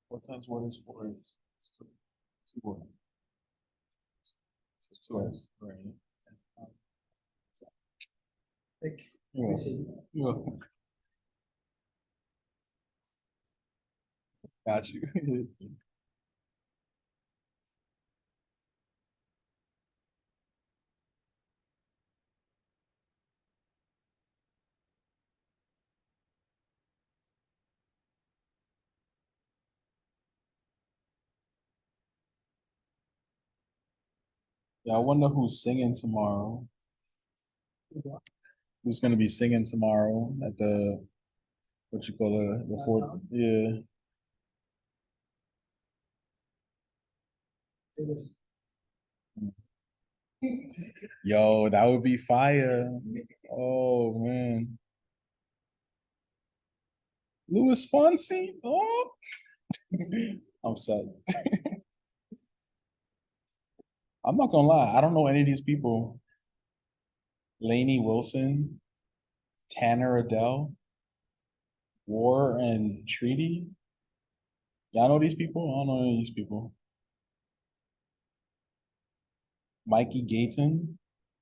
What times what is four is? It's two. Two what? So two is, right? Like, Yeah. Yeah. Got you. Yeah, I wonder who's singing tomorrow. Who's gonna be singing tomorrow at the, what you call the fourth, yeah. it was- Yo, that would be fire. Oh, man. Louis Fonsi? Oh. I'm set. I'm not gonna lie, I don't know any of these people. Lainey Wilson, Tanner Adele, War and Treaty. Y'all know these people? I don't know any of these people. Mikey Gayton.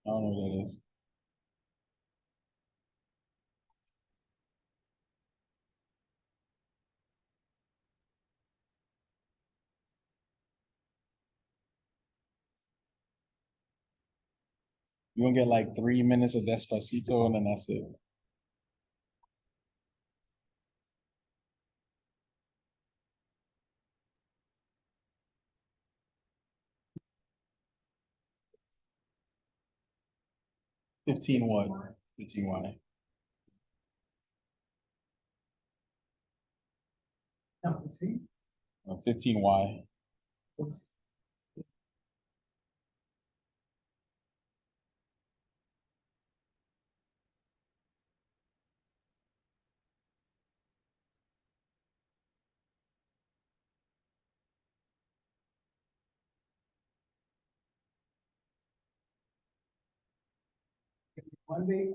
I don't know who that is. You're gonna get like 3 minutes of Despacito and then that's it. Fifteen what? 15 Y. No, see? 15 Y. It's- One day.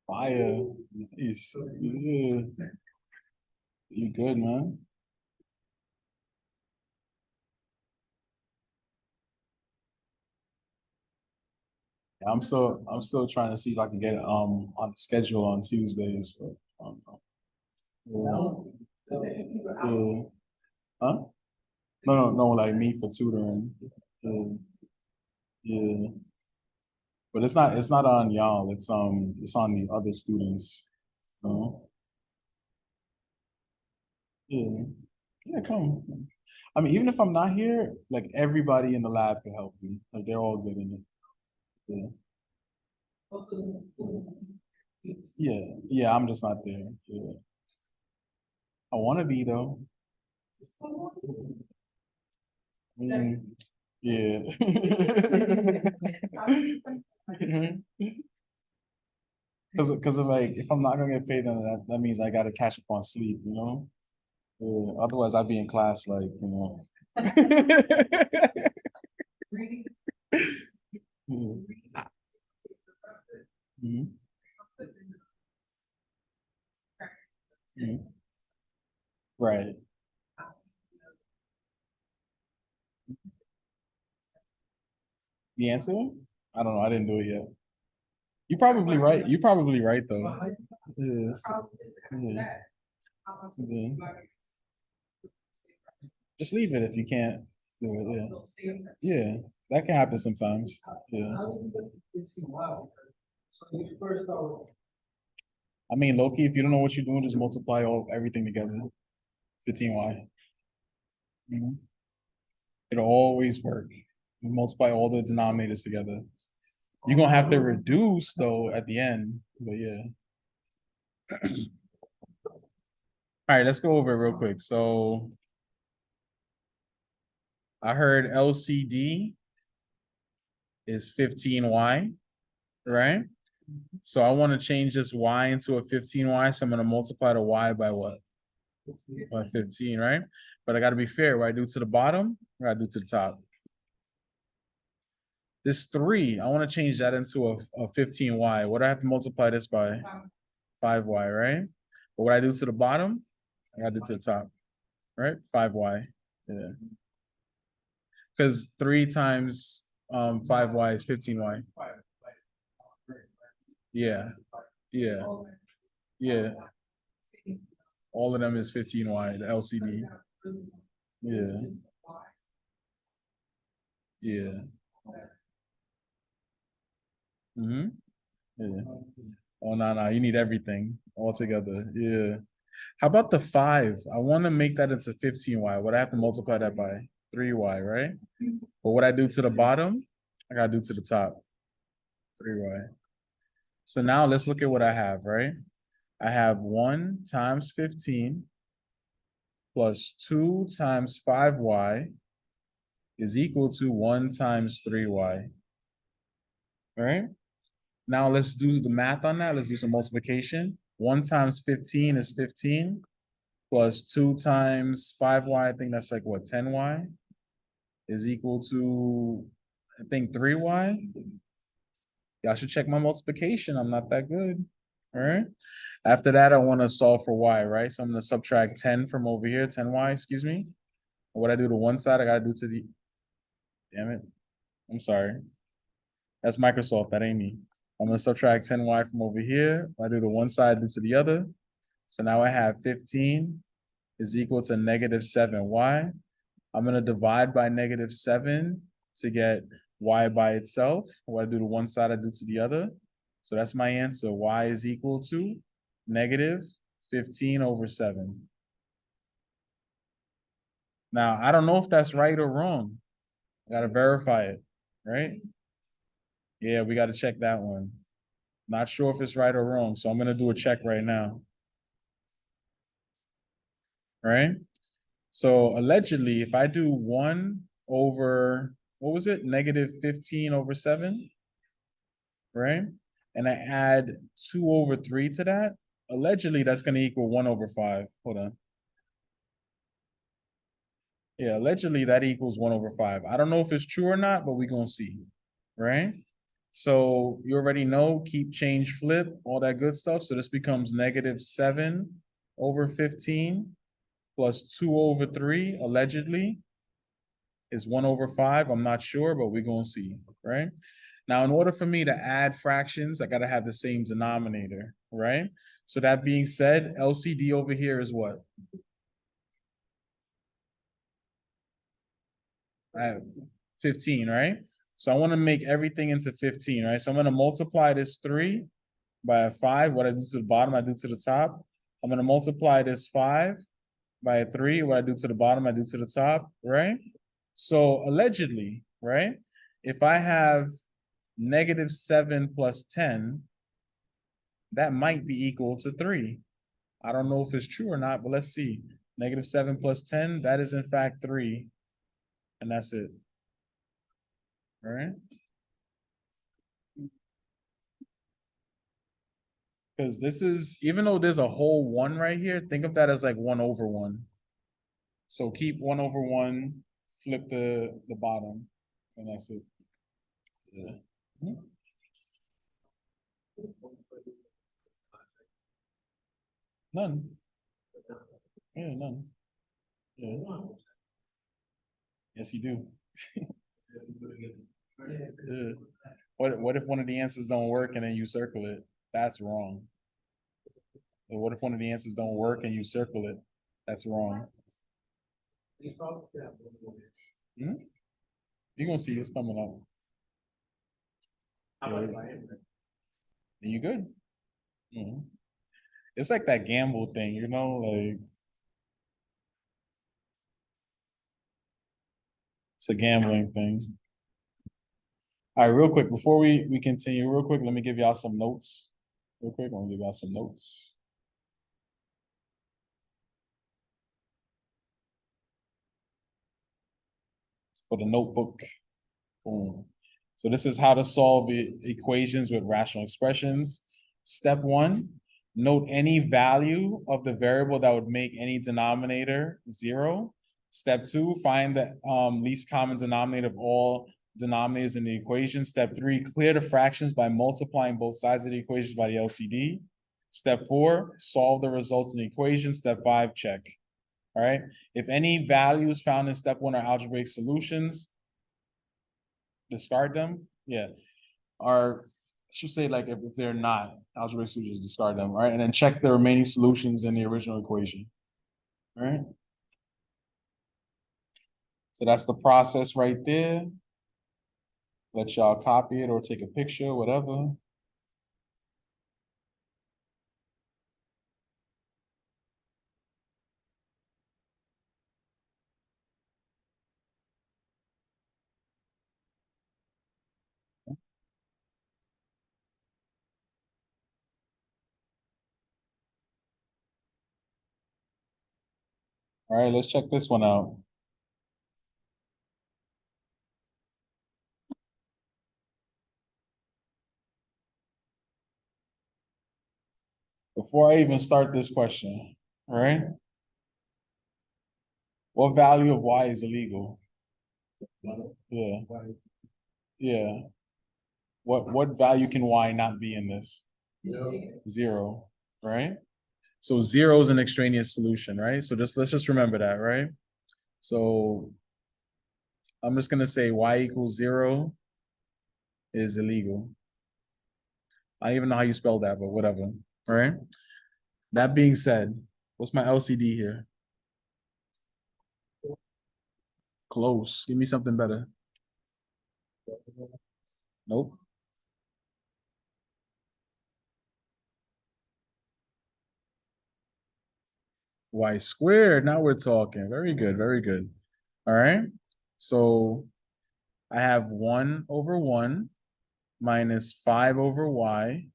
Fire. Nice. Yeah. You good, man? I'm still trying to see if I can get on the schedule on Tuesdays. But, yeah. Huh? No, like me for tutoring. Yeah. Yeah. But it's not on y'all. It's on the other students. You know? Yeah. Yeah, come. I mean, even if I'm not here, like everybody in the lab can help me. Like they're all good in it. Yeah. Yeah, I'm just not there. Yeah. I wanna be though. Mm, yeah. Cause of like, if I'm not gonna get paid, then that means I gotta catch up on sleep, you know? Yeah, otherwise I'd be in class like, you know. Yeah. Mhm. Mhm. Right. The answer? I don't know. I didn't do it yet. You probably right. You probably right though. Yeah. Yeah. Yeah. Just leave it if you can't do it. Yeah. Yeah. That can happen sometimes. Yeah. How do you get it's wow? So you first start. I mean, Loki, if you don't know what you're doing, just multiply all everything together. 15Y. Mhm. It'll always work. You multiply all the denominators together. You're gonna have to reduce though at the end, but yeah. All right, let's go over it real quick. So I heard LCD is 15Y, right? So I want to change this y into a 15y, so I'm gonna multiply the y by what? By 15, right? But I gotta be fair, what I do to the bottom, what I do to the top. This 3, I want to change that into a 15y. What do I have to multiply this by? 5y, right? But what I do to the bottom, I gotta do to the top, right? 5y. Yeah. Because 3 times 5y is 15y. Yeah. Yeah. Yeah. All of them is 15y, the LCD. Yeah. Yeah. Mm-hmm. Yeah. Oh no, you need everything all together. Yeah. How about the 5? I want to make that into 15y. What I have to multiply that by? 3y, right? But what I do to the bottom, I gotta do to the top. 3y. So now let's look at what I have, right? I have 1 times 15 plus 2 times 5y is equal to 1 times 3y. All right? Now let's do the math on that. Let's do some multiplication. 1 times 15 is 15 plus 2 times 5y, I think that's like what, 10y is equal to, I think 3y. Y'all should check my multiplication. I'm not that good. All right. After that, I want to solve for y, right? So I'm going to subtract 10 from over here, 10y, excuse me. What I do to one side, I got to do to the, damn it. I'm sorry. That's Microsoft, that ain't me. I'm going to subtract 10y from over here. I do to one side, do to the other. So now I have 15 is equal to negative 7y. I'm going to divide by negative 7 to get y by itself. What I do to one side, I do to the other. So that's my answer. Y is equal to negative 15 over 7. Now, I don't know if that's right or wrong. I got to verify it, right? Yeah, we got to check that one. Not sure if it's right or wrong, so I'm going to do a check right now. Right? So allegedly, if I do 1 over, what was it? Negative 15 over 7, right? And I add 2 over 3 to that, allegedly that's going to equal 1 over 5. Hold on. Yeah, allegedly that equals 1 over 5. I don't know if it's true or not, but we're going to see, right? So you already know, keep, change, flip, all that good stuff. So this becomes negative 7 over 15 plus 2 over 3, allegedly, is 1 over 5. I'm not sure, but we're going to see, right? Now, in order for me to add fractions, I got to have the same denominator, right? So that being said, LCD over here is what? 15, right? So I want to make everything into 15, right? So I'm going to multiply this 3 by a 5. What I do to the bottom, I do to the top. I'm going to multiply this 5 by a 3. What I do to the bottom, I do to the top, right? So allegedly, right? If I have negative 7 plus 10, that might be equal to 3. I don't know if it's true or not, but let's see. Negative 7 plus 10, that is in fact 3. And that's it. All right? Because this is, even though there's a whole 1 right here, think of that as like 1 over 1. So keep 1 over 1, flip the bottom, and that's it. Yeah. Mhm. None. Yeah, none. Yeah. Yes, you do. Yeah. What if one of the answers don't work and then you circle it? That's wrong. And what if one of the answers don't work and you circle it? That's wrong. Hmm? You're gonna see this coming up. Yeah. You good? Mhm. It's like that gamble thing, you know, like it's a gambling thing. All right, real quick, before we continue, real quick, let me give y'all some notes. Real quick, I want to give y'all some notes. For the notebook. Boom. So this is how to solve equations with rational expressions. Step one, note any value of the variable that would make any denominator 0. Step two, find the least common denominator of all denominators in the equation. Step three, clear the fractions by multiplying both sides of the equation by the LCD. Step four, solve the results in the equation. Step five, check. All right. If any values found in step one are algebraic solutions, discard them. Yeah. Or I should say, like, if they're not algebraic solutions, discard them. All right. And then check the remaining solutions in the original equation. All right. So that's the process right there. Let y'all copy it or take a picture, whatever. All right, let's check this one out. Before I even start this question, all right? What value of y is illegal? Yeah. Yeah. What value can y not be in this? 0, right? So 0 is an extraneous solution, right? So let's just remember that, right? So I'm just gonna say y equals 0 is illegal. I don't even know how you spell that, but whatever. All right. That being said, what's my LCD here? Close. Give me something better. Nope. Y squared. Now we're talking. Very good. Very good. All right. So I have 1 over 1 minus 5 over y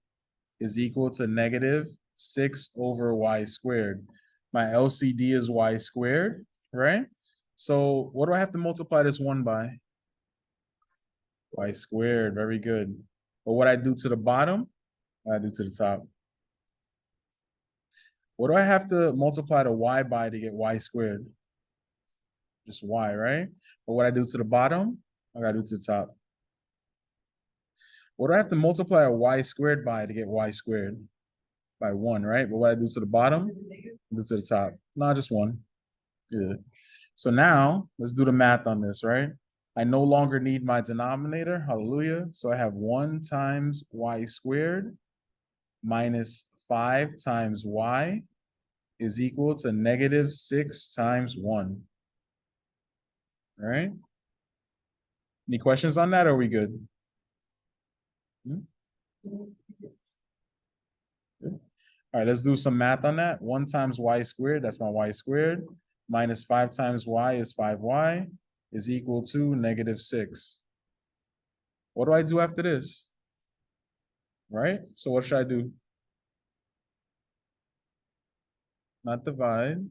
is equal to negative 6 over y squared. My LCD is y squared, right? So what do I have to multiply this 1 by? Y squared. Very good. But what I do to the bottom, I do to the top. What do I have to multiply the y by to get y squared? Just y, right? But what I do to the bottom, I gotta do to the top. What do I have to multiply a y squared by to get y squared? By 1, right? But what I do to the bottom, I do to the top. No, just 1. Good. So now let's do the math on this, right? I no longer need my denominator, hallelujah. So I have 1 times y squared minus 5 times y is equal to negative 6 times 1. All right. Any questions on that? Or are we good? All right, let's do some math on that. 1 times y squared, that's my y squared, minus 5 times y is 5y, is equal to negative 6. What do I do after this? Right? So what should I do? Not divide.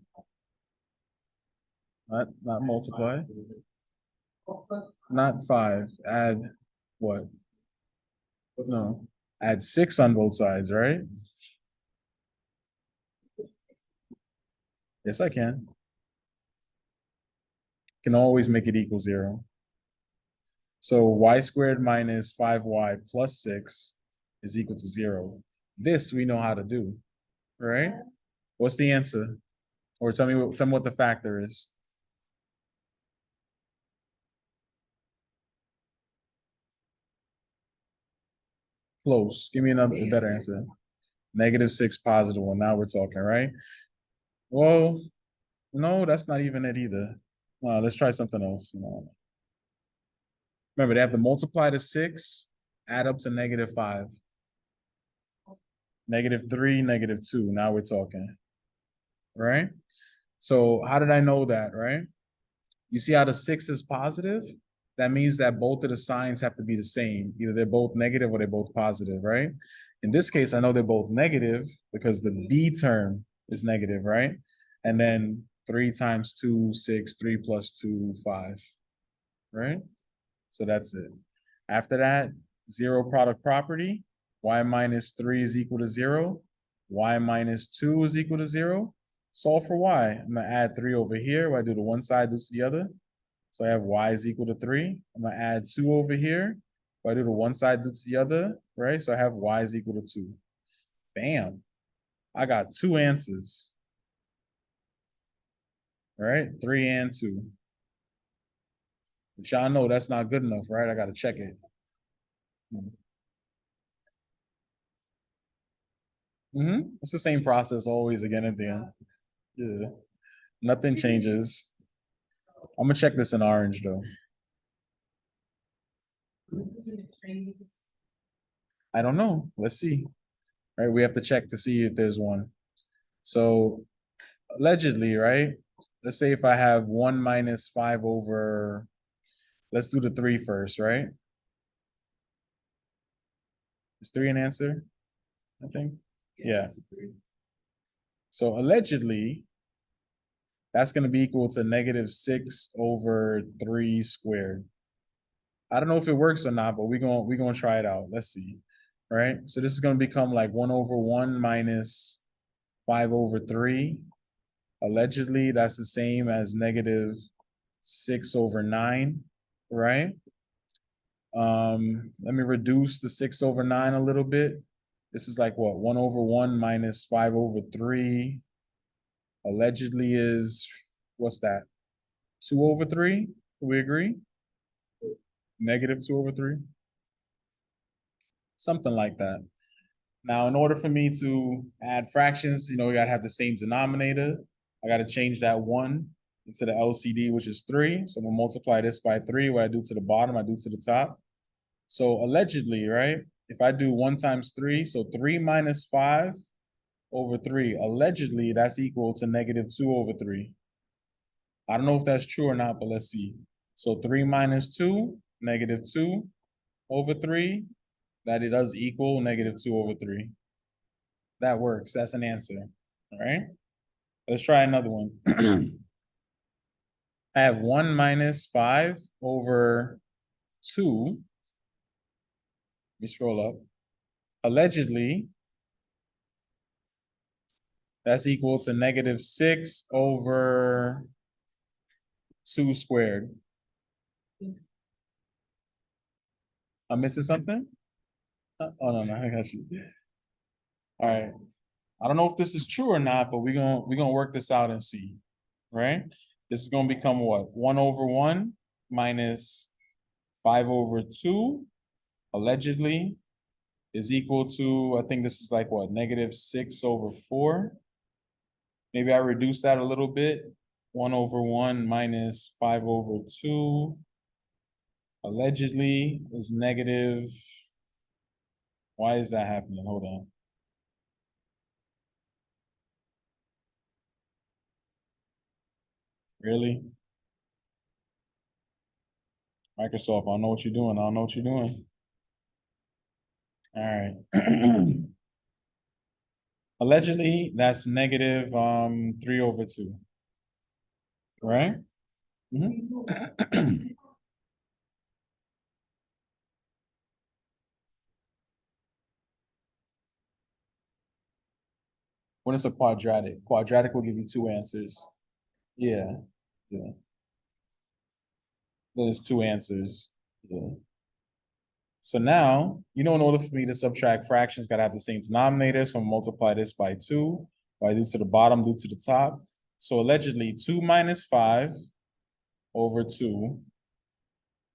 Not multiply. Not 5. Add what? No. Add 6 on both sides, right? Yes, I can. Can always make it equal 0. So y squared minus 5y plus 6 is equal to 0. This we know how to do, right? What's the answer? Or tell me what the factor is. Close. Give me a better answer. Negative 6 positive 1. Now we're talking, right? Well, no, that's not even it either. Let's try something else. No. Remember, they have to multiply the 6, add up to negative 5. Negative 3, negative 2. Now we're talking. Right? So how did I know that, right? You see how the 6 is positive? That means that both of the signs have to be the same. Either they're both negative or they're both positive, right? In this case, I know they're both negative because the b term is negative, right? And then 3 times 2, 6, 3 plus 2, 5, right? So that's it. After that, zero product property, y minus 3 is equal to 0, y minus 2 is equal to 0. Solve for y. I'm gonna add 3 over here. What I do to one side, do to the other. So I have y is equal to 3. I'm gonna add 2 over here. What I do to one side, do to the other, right? So I have y is equal to 2. Bam. I got 2 answers. All right, 3 and 2. But y'all know that's not good enough, right? I gotta check it. It's the same process always again at the end. Yeah. Nothing changes. I'm gonna check this in orange though. I don't know. Let's see. Right, we have to check to see if there's one. So allegedly, right? Let's say if I have 1 minus 5 over, let's do the 3 first, right? Is 3 an answer? I think. Yeah. So allegedly, that's gonna be equal to negative 6 over 3 squared. I don't know if it works or not, but we're gonna try it out. Let's see. All right. So this is gonna become like 1 over 1 minus 5 over 3. Allegedly, that's the same as negative 6 over 9, right? Let me reduce the 6 over 9 a little bit. This is like what? 1 over 1 minus 5 over 3. Allegedly is, what's that? 2 over 3? Do we agree? Negative 2 over 3? Something like that. Now, in order for me to add fractions, we gotta have the same denominator. I gotta change that 1 into the LCD, which is 3. So I'm gonna multiply this by 3. What I do to the bottom, I do to the top. So allegedly, right? If I do 1 times 3, so 3 minus 5 over 3, allegedly that's equal to negative 2 over 3. I don't know if that's true or not, but let's see. So 3 minus 2, negative 2 over 3, that it does equal negative 2 over 3. That works. That's an answer. All right. Let's try another one. I have 1 minus 5 over 2. Let me scroll up. Allegedly, that's equal to negative 6 over 2 squared. I'm missing something? Oh, no, I got you. All right. I don't know if this is true or not, but we're gonna work this out and see. Right? This is gonna become what? 1 over 1 minus 5 over 2, allegedly, is equal to, I think this is like what, negative 6 over 4. Maybe I reduce that a little bit. 1 over 1 minus 5 over 2, allegedly, is negative. Why is that happening? Hold on. Really? Microsoft, I don't know what you're doing. I don't know what you're doing. All right. Allegedly, that's negative 3 over 2. Right? When it's a quadratic will give you 2 answers. Yeah, yeah. There's 2 answers. Yeah. So now, in order for me to subtract fractions, gotta have the same denominator. So multiply this by 2. What I do to the bottom, do to the top. So allegedly 2 minus 5 over 2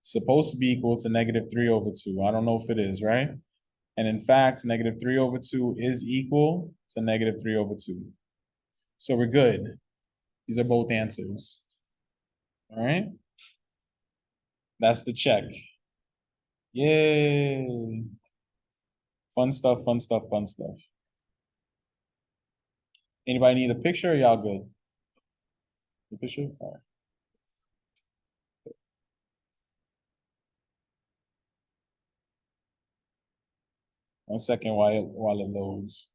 supposed to be equal to negative 3 over 2. I don't know if it is, right? And in fact, negative 3 over 2 is equal to negative 3 over 2. So we're good. These are both answers. All right? That's the check. Yay. Fun stuff, fun stuff, fun stuff. Anybody need a picture or y'all good? The picture? All right. 1 second while it loads.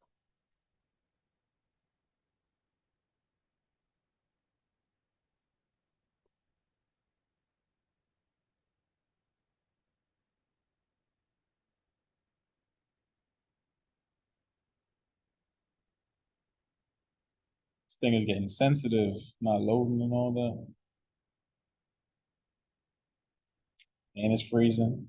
This thing is getting sensitive, not loading and all that. And it's freezing.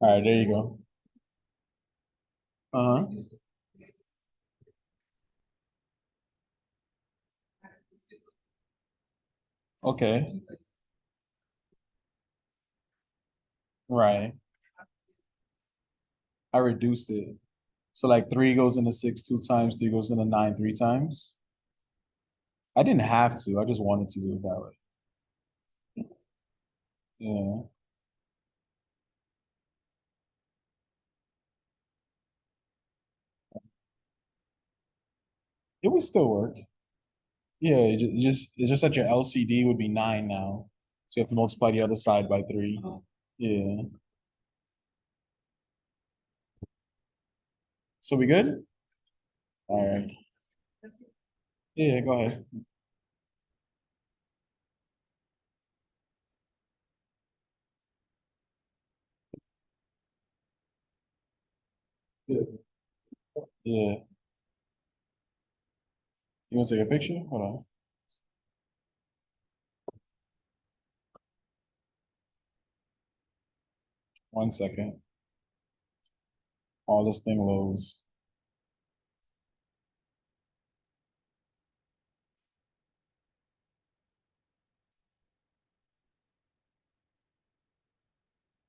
Alright, there you go. Uh-huh. Okay, right. I reduced it. So like three goes into six two times, three goes into nine three times. I didn't have to, I just wanted to do it that way. Yeah, it would still work. Yeah, it's just that your LCD would be nine now. So you have to multiply the other side by three. Yeah. So we good? All right. Yeah, go ahead. Yeah. You want to take a picture? Hold on. 1 second. All this thing loads.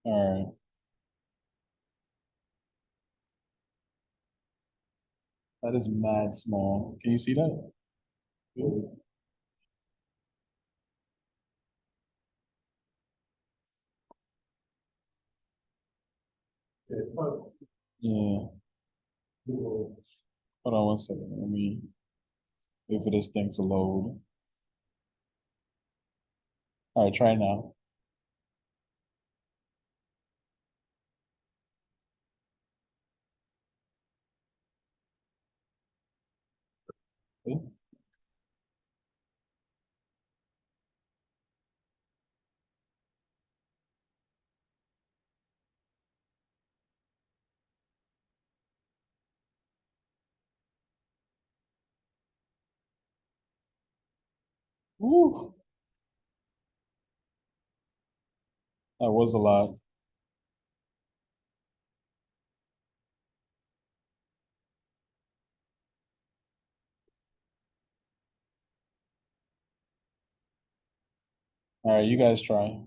All right. That is mad small. Can you see that? Yeah. Hold on 1 second. Let me wait for this thing to load. All right, try it now. Okay. Woo. That was a lot. All right, you guys try.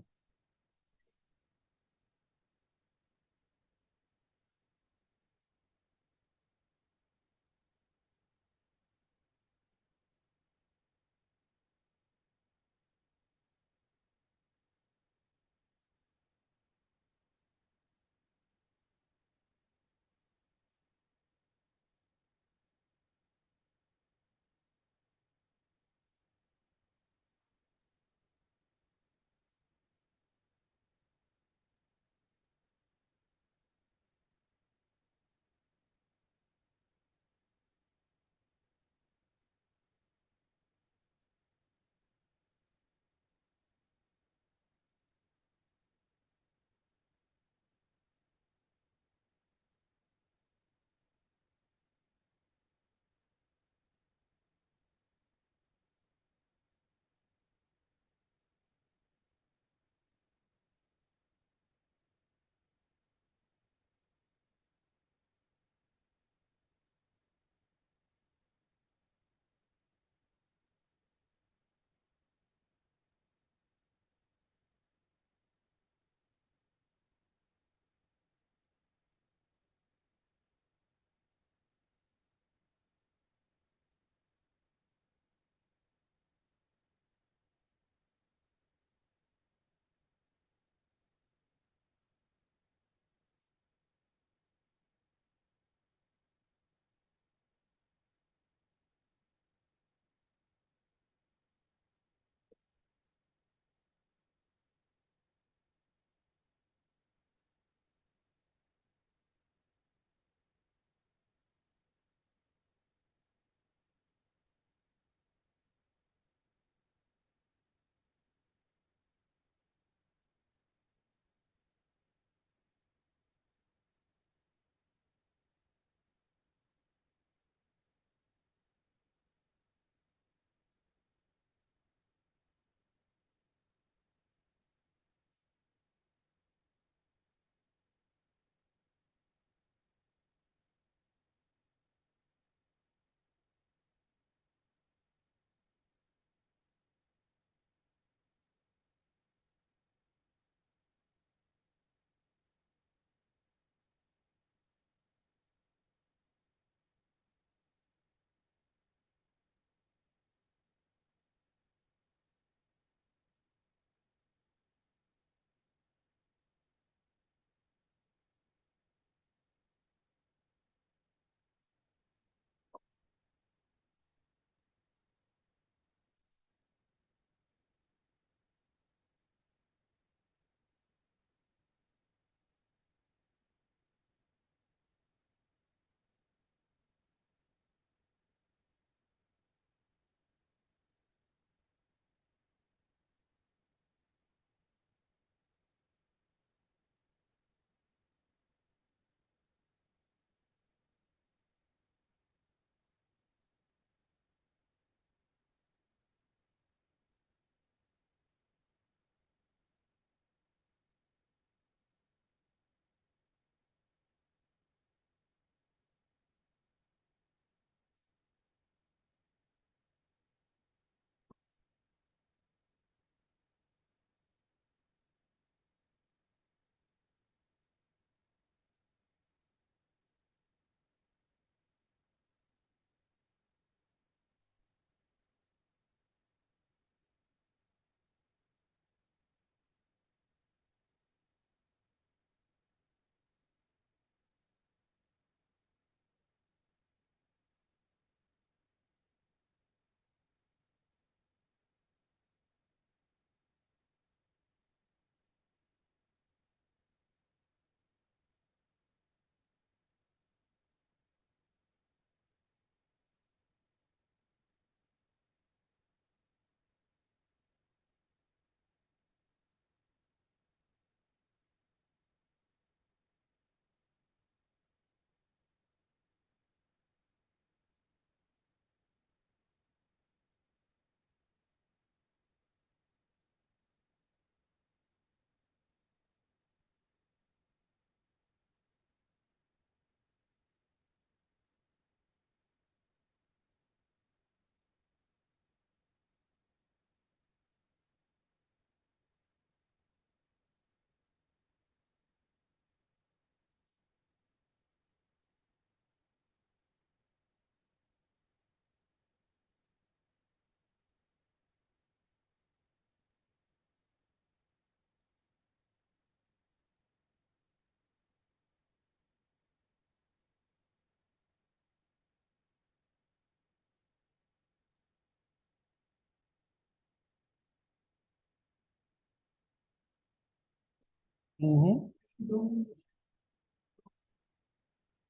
Mm-hmm.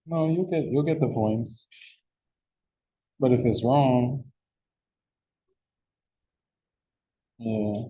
No, you'll get the points. But if it's wrong, yeah.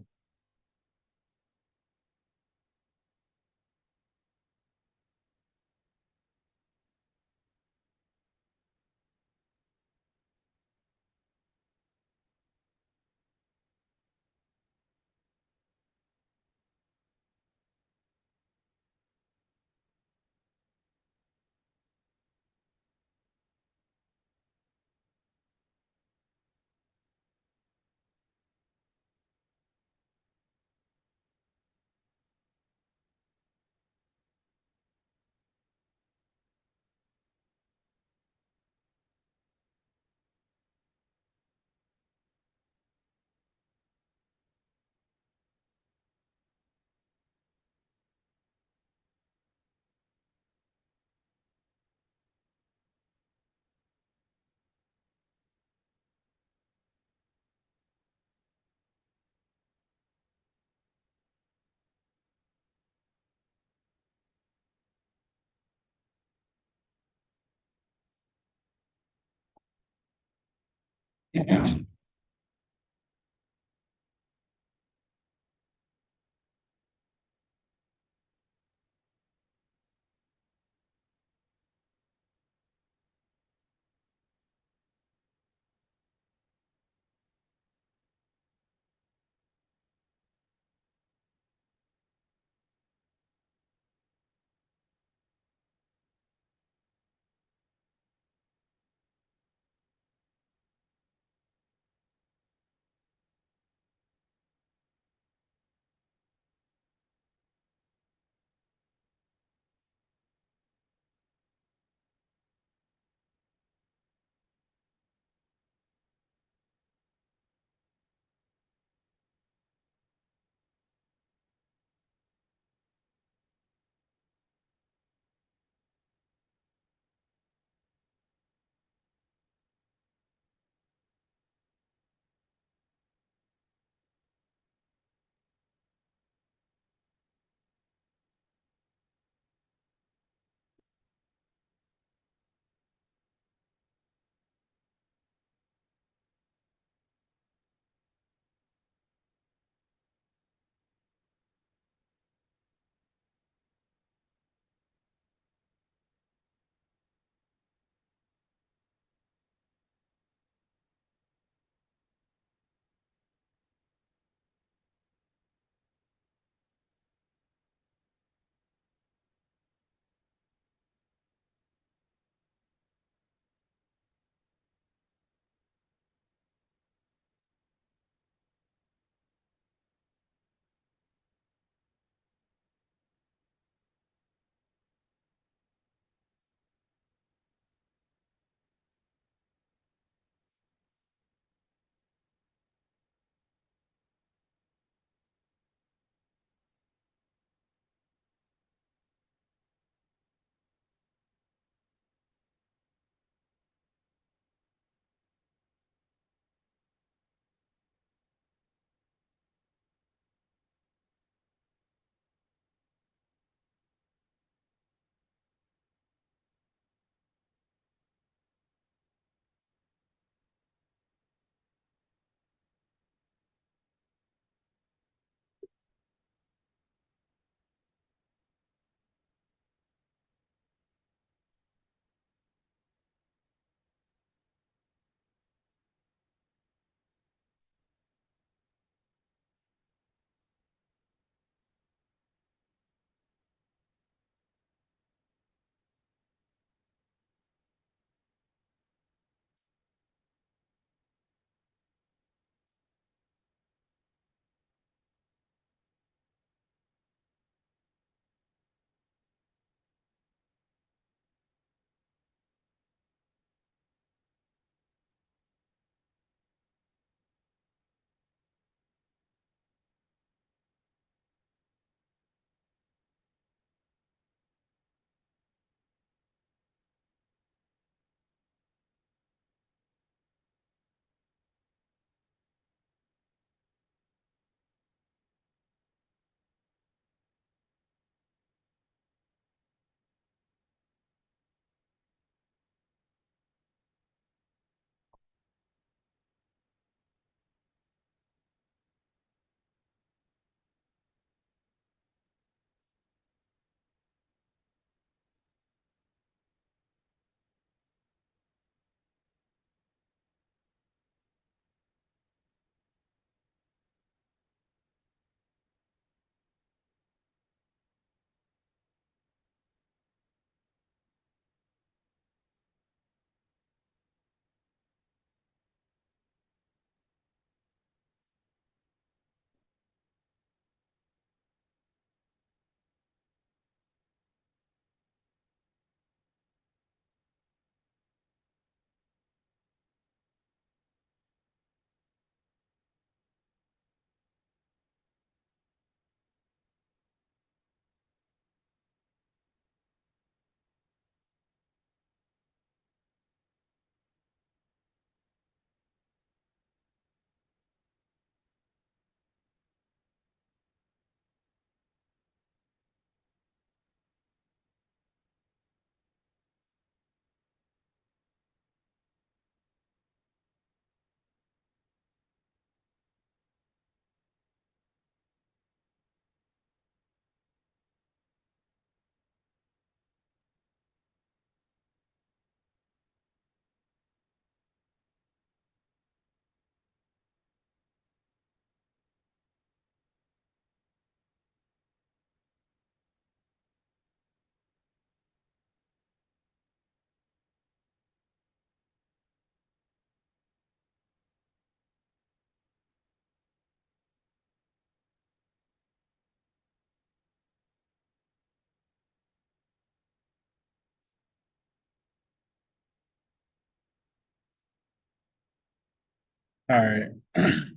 All right,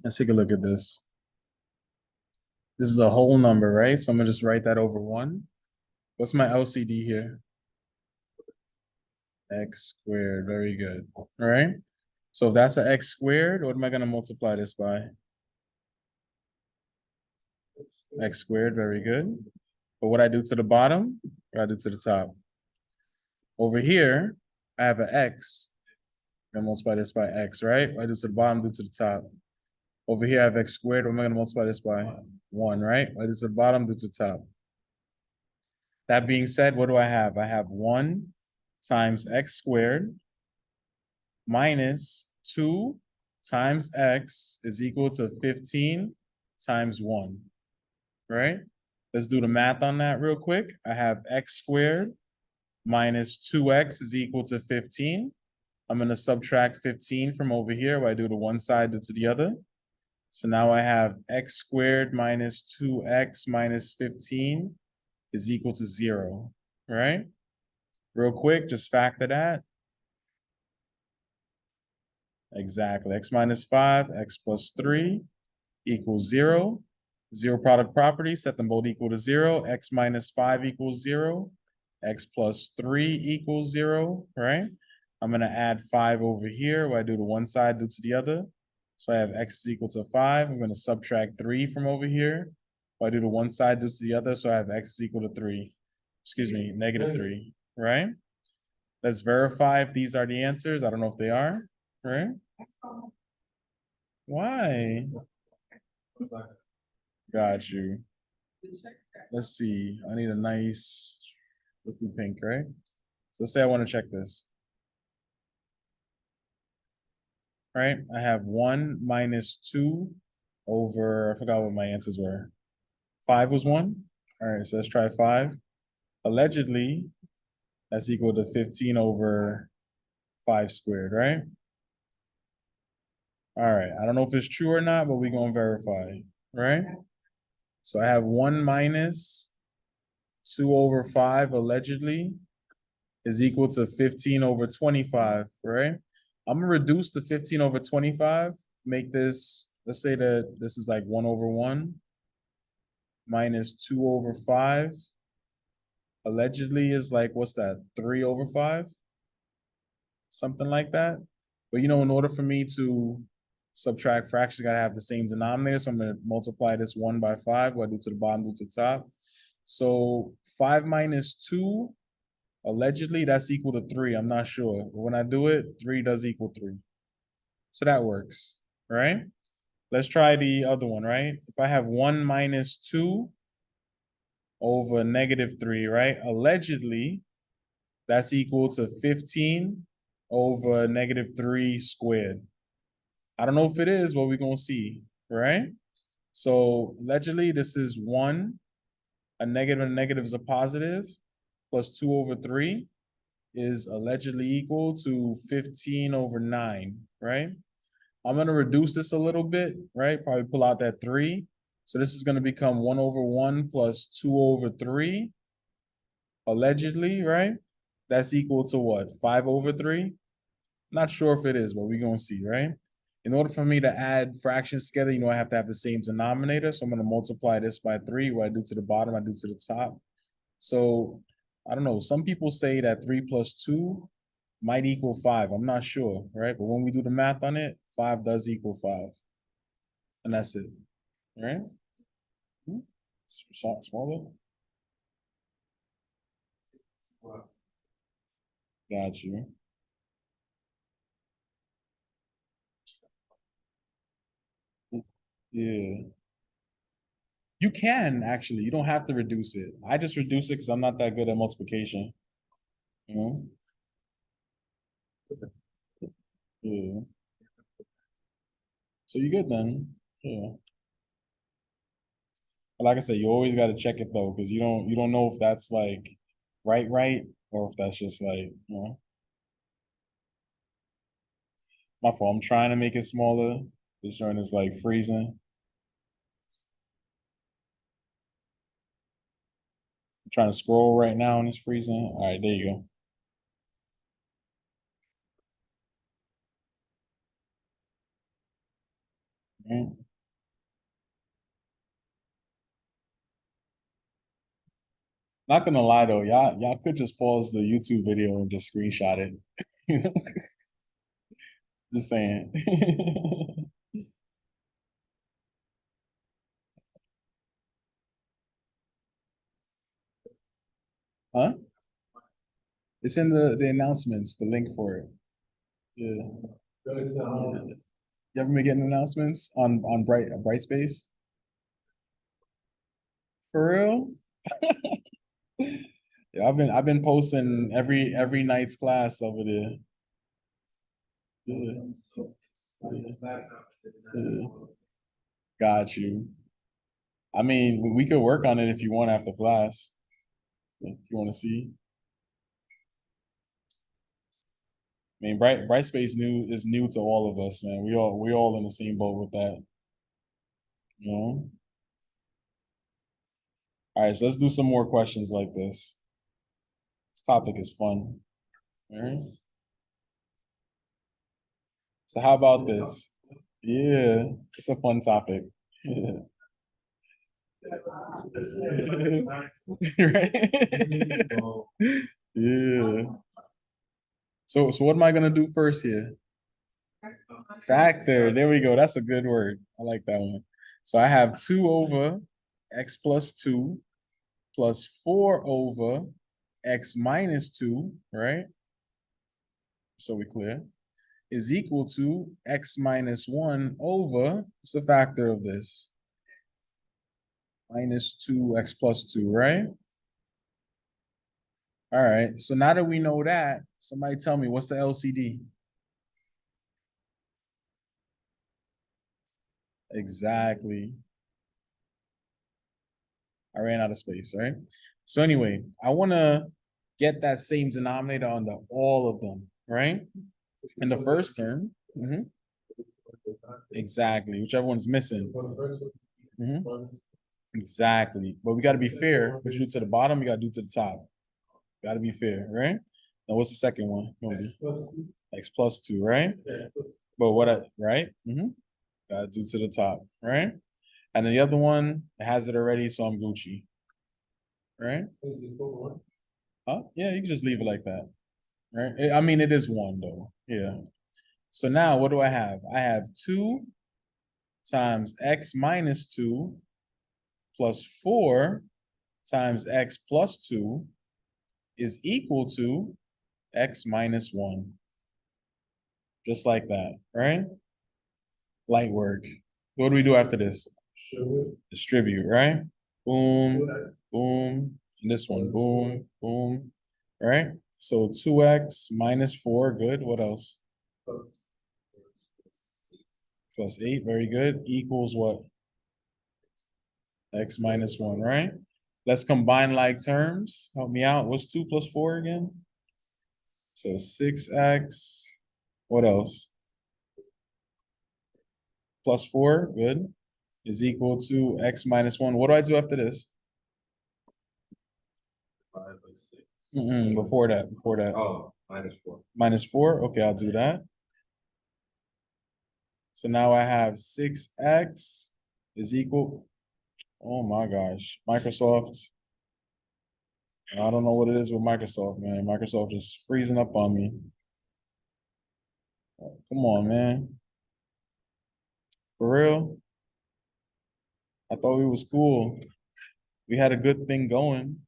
let's take a look at this. This is a whole number, right? So I'm gonna just write that over one. What's my LCD here? X squared, very good. All right. So if that's an x squared, what am I gonna multiply this by? X squared, very good. But what I do to the bottom, what I do to the top? Over here, I have an x. I'm gonna multiply this by x, right? What I do to the bottom, do to the top. Over here, I have x squared. What am I gonna multiply this by? 1, right? What I do to the bottom, do to the top. That being said, what do I have? I have 1 times x squared minus 2 times x is equal to 15 times 1, right? Let's do the math on that real quick. I have x squared minus 2x is equal to 15. I'm going to subtract 15 from over here. Where I do to one side, do to the other. So now I have x squared minus 2x minus 15 is equal to 0, right? Real quick, just factor that. Exactly. X minus 5, x plus 3 equals 0. Zero product property, set them both equal to 0. X minus 5 equals 0. X plus 3 equals 0, right? I'm going to add 5 over here. What I do to one side, do to the other. So I have x is equal to 5. I'm going to subtract 3 from over here. What I do to one side, do to the other. So I have x is equal to 3. Excuse me, negative 3, right? Let's verify if these are the answers. I don't know if they are, right? Why? Got you. Let's see. I need a nice, let's do pink, right? So let's say I want to check this. Right? I have 1 minus 2 over, I forgot what my answers were. 5 was 1. All right, so let's try 5. Allegedly, that's equal to 15 over 5 squared, right? All right, I don't know if it's true or not, but we're going to verify, right? So I have 1 minus 2 over 5 allegedly is equal to 15 over 25, right? I'm gonna reduce the 15 over 25, make this, let's say that this is like 1 over 1 minus 2 over 5. Allegedly is like, what's that, 3 over 5? Something like that. But in order for me to subtract fractions, I gotta have the same denominator. So I'm gonna multiply this 1 by 5. What I do to the bottom, do to the top. So 5 minus 2, allegedly that's equal to 3. I'm not sure. But when I do it, 3 does equal 3. So that works, right? Let's try the other one, right? If I have 1 minus 2 over negative 3, right? Allegedly, that's equal to 15 over negative 3 squared. I don't know if it is, but we're going to see, right? So allegedly, this is 1. A negative and a negative is a positive. Plus 2 over 3 is allegedly equal to 15 over 9, right? I'm going to reduce this a little bit, right? Probably pull out that 3. So this is going to become 1 over 1 plus 2 over 3, allegedly, right? That's equal to what? 5 over 3? Not sure if it is, but we're going to see, right? In order for me to add fractions together, I have to have the same denominator. So I'm going to multiply this by 3. What I do to the bottom, I do to the top. So I don't know. Some people say that 3 plus 2 might equal 5. I'm not sure, right? But when we do the math on it, 5 does equal 5. And that's it, right? Smaller? Got you. Yeah. You can actually. You don't have to reduce it. I just reduce it because I'm not that good at multiplication. You know? Yeah. So you good then? Yeah. But like I said, you always got to check it though, because you don't know if that's like right, or if that's just like, my fault. I'm trying to make it smaller. This joint is like freezing. I'm trying to scroll right now and it's freezing. All right, there you go. Right? Not gonna lie though, y'all could just pause the YouTube video and just screenshot it. You know? Just saying. Huh? It's in the announcements, the link for it. Yeah. You ever been getting announcements on Brightspace? For real? Yeah, I've been posting every night's class over there. Yeah. Yeah. Got you. I mean, we could work on it if you want after class. If you want to see. I mean, Brightspace is new to all of us, man. We all in the same boat with that. You know? All right, so let's do some more questions like this. This topic is fun. All right. So how about this? Yeah, it's a fun topic. Right? Yeah. So what am I gonna do first here? Factor. There we go. That's a good word. I like that one. So I have 2 over x plus 2 plus 4 over x minus 2, right? So we clear, is equal to x minus 1 over, what's the factor of this? Minus 2x plus 2, right? All right, so now that we know that, somebody tell me what's the LCD? Exactly. I ran out of space, right? So anyway, I want to get that same denominator on all of them, right? In the first term, exactly, whichever one's missing. Mhm. Exactly, but we got to be fair. What you do to the bottom, you got to do to the top. Got to be fair, right? Now, what's the second one? X plus 2, right? But right? Got to do to the top, right? And then the other one has it already, so I'm Gucci, right? Huh? Yeah, you can just leave it like that, right? I mean, it is 1 though. Yeah. So now what do I have? I have 2 times x minus 2 plus 4 times x plus 2 is equal to x minus 1. Just like that, right? Light work. What do we do after this? Distribute, right? Boom, boom, and this one, boom, boom, right? So 2x minus 4, good. What else? Plus 8, very good. Equals what? X minus 1, right? Let's combine like terms. Help me out. What's 2 plus 4 again? So 6x. What else? Plus 4, good. Is equal to x minus 1. What do I do after this? Before that. Oh, -4. Minus 4, okay, I'll do that. So now I have 6x is equal, oh my gosh, Microsoft. I don't know what it is with Microsoft, man. Microsoft just freezing up on me. Come on, man. For real? I thought we was cool. We had a good thing going.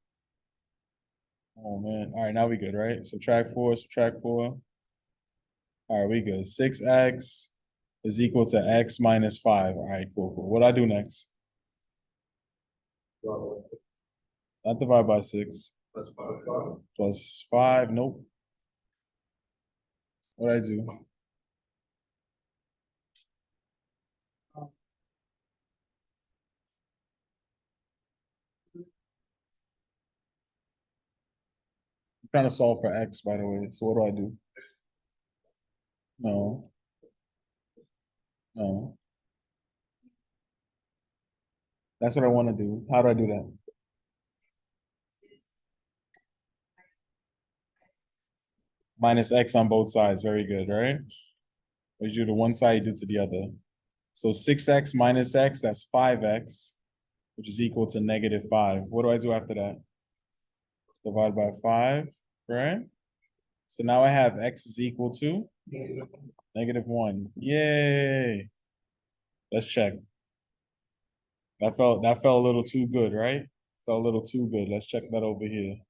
Oh man. All right, now we good, right? Subtract 4, subtract 4. All right, we good. 6x is equal to x minus 5. All right, cool. What do I do next? Not divide by 6. Plus 5, nope. What I do? I'm trying to solve for x, by the way. So what do I do? No. No. That's what I want to do. How do I do that? Minus x on both sides. Very good, right? What you do to one side, you do to the other. So 6x minus x, that's 5x, which is equal to -5. What do I do after that? Divide by 5, right? So now I have x is equal to -1. Yay! Let's check. That felt a little too good, right? Felt a little too good. Let's check that over here.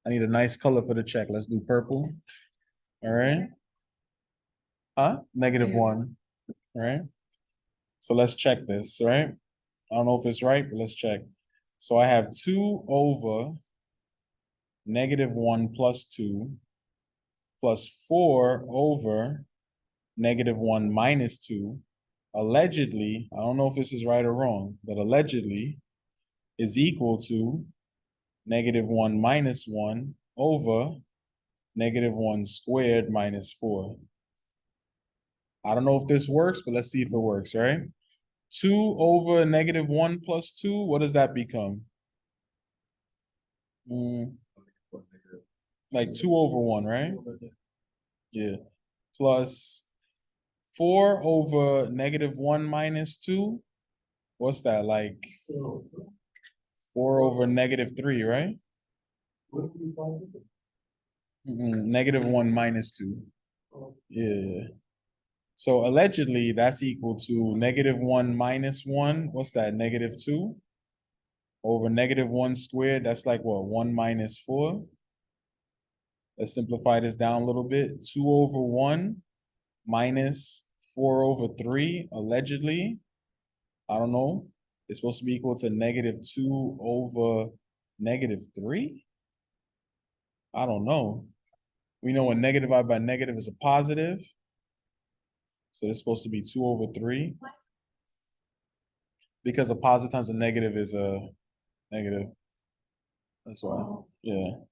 I need a nice color for the check. Let's do purple. All right. Huh? -1. All right. So let's check this, right? I don't know if it's right, but let's check. So I have 2 over -1 plus 2 plus 4 over -1 minus 2. Allegedly, I don't know if this is right or wrong, but allegedly is equal to -1 minus 1 over -1 squared minus 4. I don't know if this works, but let's see if it works, right? 2 over -1 plus 2, what does that become? Like 2 over 1, right? Yeah. Plus 4 over -1 minus 2. What's that? Like 4 over -3, right? -1 minus 2. Yeah. So allegedly, that's equal to -1 minus 1. What's that? -2 over -1 squared. That's like what? 1 minus 4. Let's simplify this down a little bit. 2 over 1 minus 4 over 3, allegedly. I don't know. It's supposed to be equal to -2 over -3. I don't know. We know when negative divided by negative is a positive. So it's supposed to be 2 over 3. Because a positive times a negative is a negative. That's why. Yeah.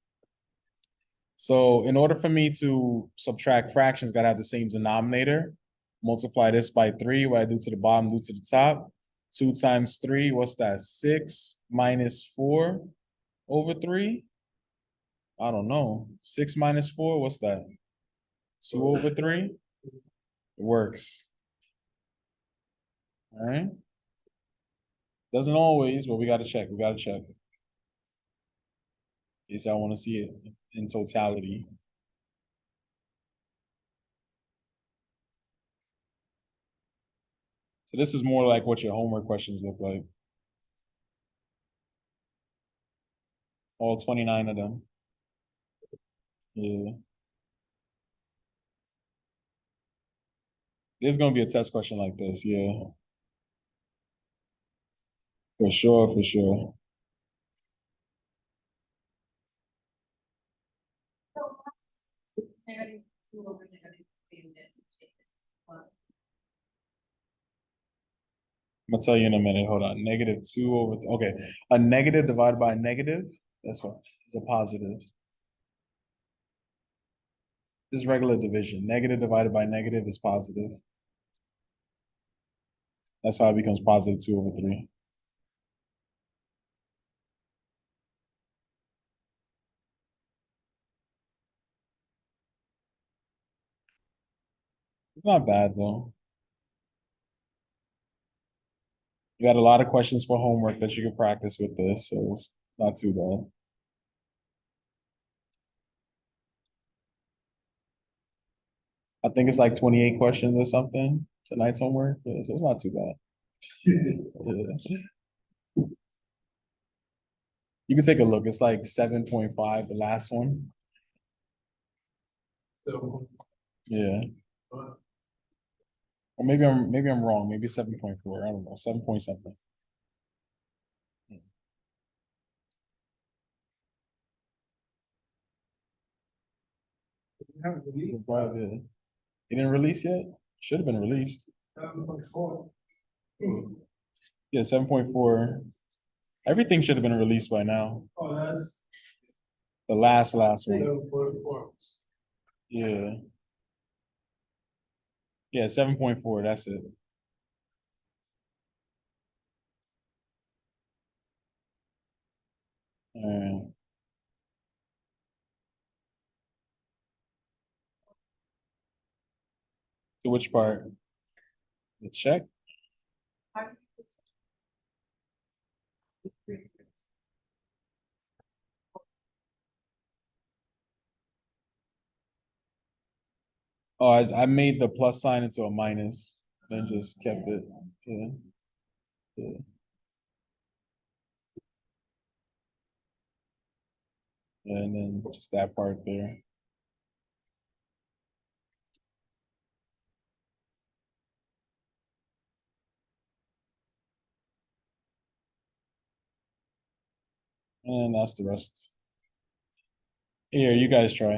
So in order for me to subtract fractions, gotta have the same denominator. Multiply this by 3. What I do to the bottom, do to the top. 2 times 3, what's that? 6 minus 4 over 3? I don't know. 6 minus 4, what's that? 2 over 3? It works. All right. Doesn't always, but we gotta check. We gotta check. Is I want to see it in totality. So this is more like what your homework questions look like. All 29 of them. Yeah. There's gonna be a test question like this, yeah. For sure, for sure. -2 over -3 and then take it. Well, I'm gonna tell you in a minute. Hold on. -2 over, okay. A negative divided by a negative, that's what, it's a positive. This is regular division. Negative divided by negative is positive. That's how it becomes positive 2 over 3. It's not bad though. You got a lot of questions for homework that you can practice with this, so it's not too bad. I think it's like 28 questions or something, tonight's homework, yeah, so it's not too bad. Yeah. You can take a look, it's like 7.5, the last one. Yeah. Or maybe I'm wrong, maybe 7.4, I don't know, 7 point something. It didn't release yet? Should have been released. 7.4. Yeah, 7.4. Everything should have been released by now. Oh, that's. The last one. 7.4. Yeah. Yeah, 7.4, that's it. Alright. To which part? The check? Oh, I made the plus sign into a minus, then just kept it, yeah. Yeah. And then just that part there. And that's the rest. Here, you guys try.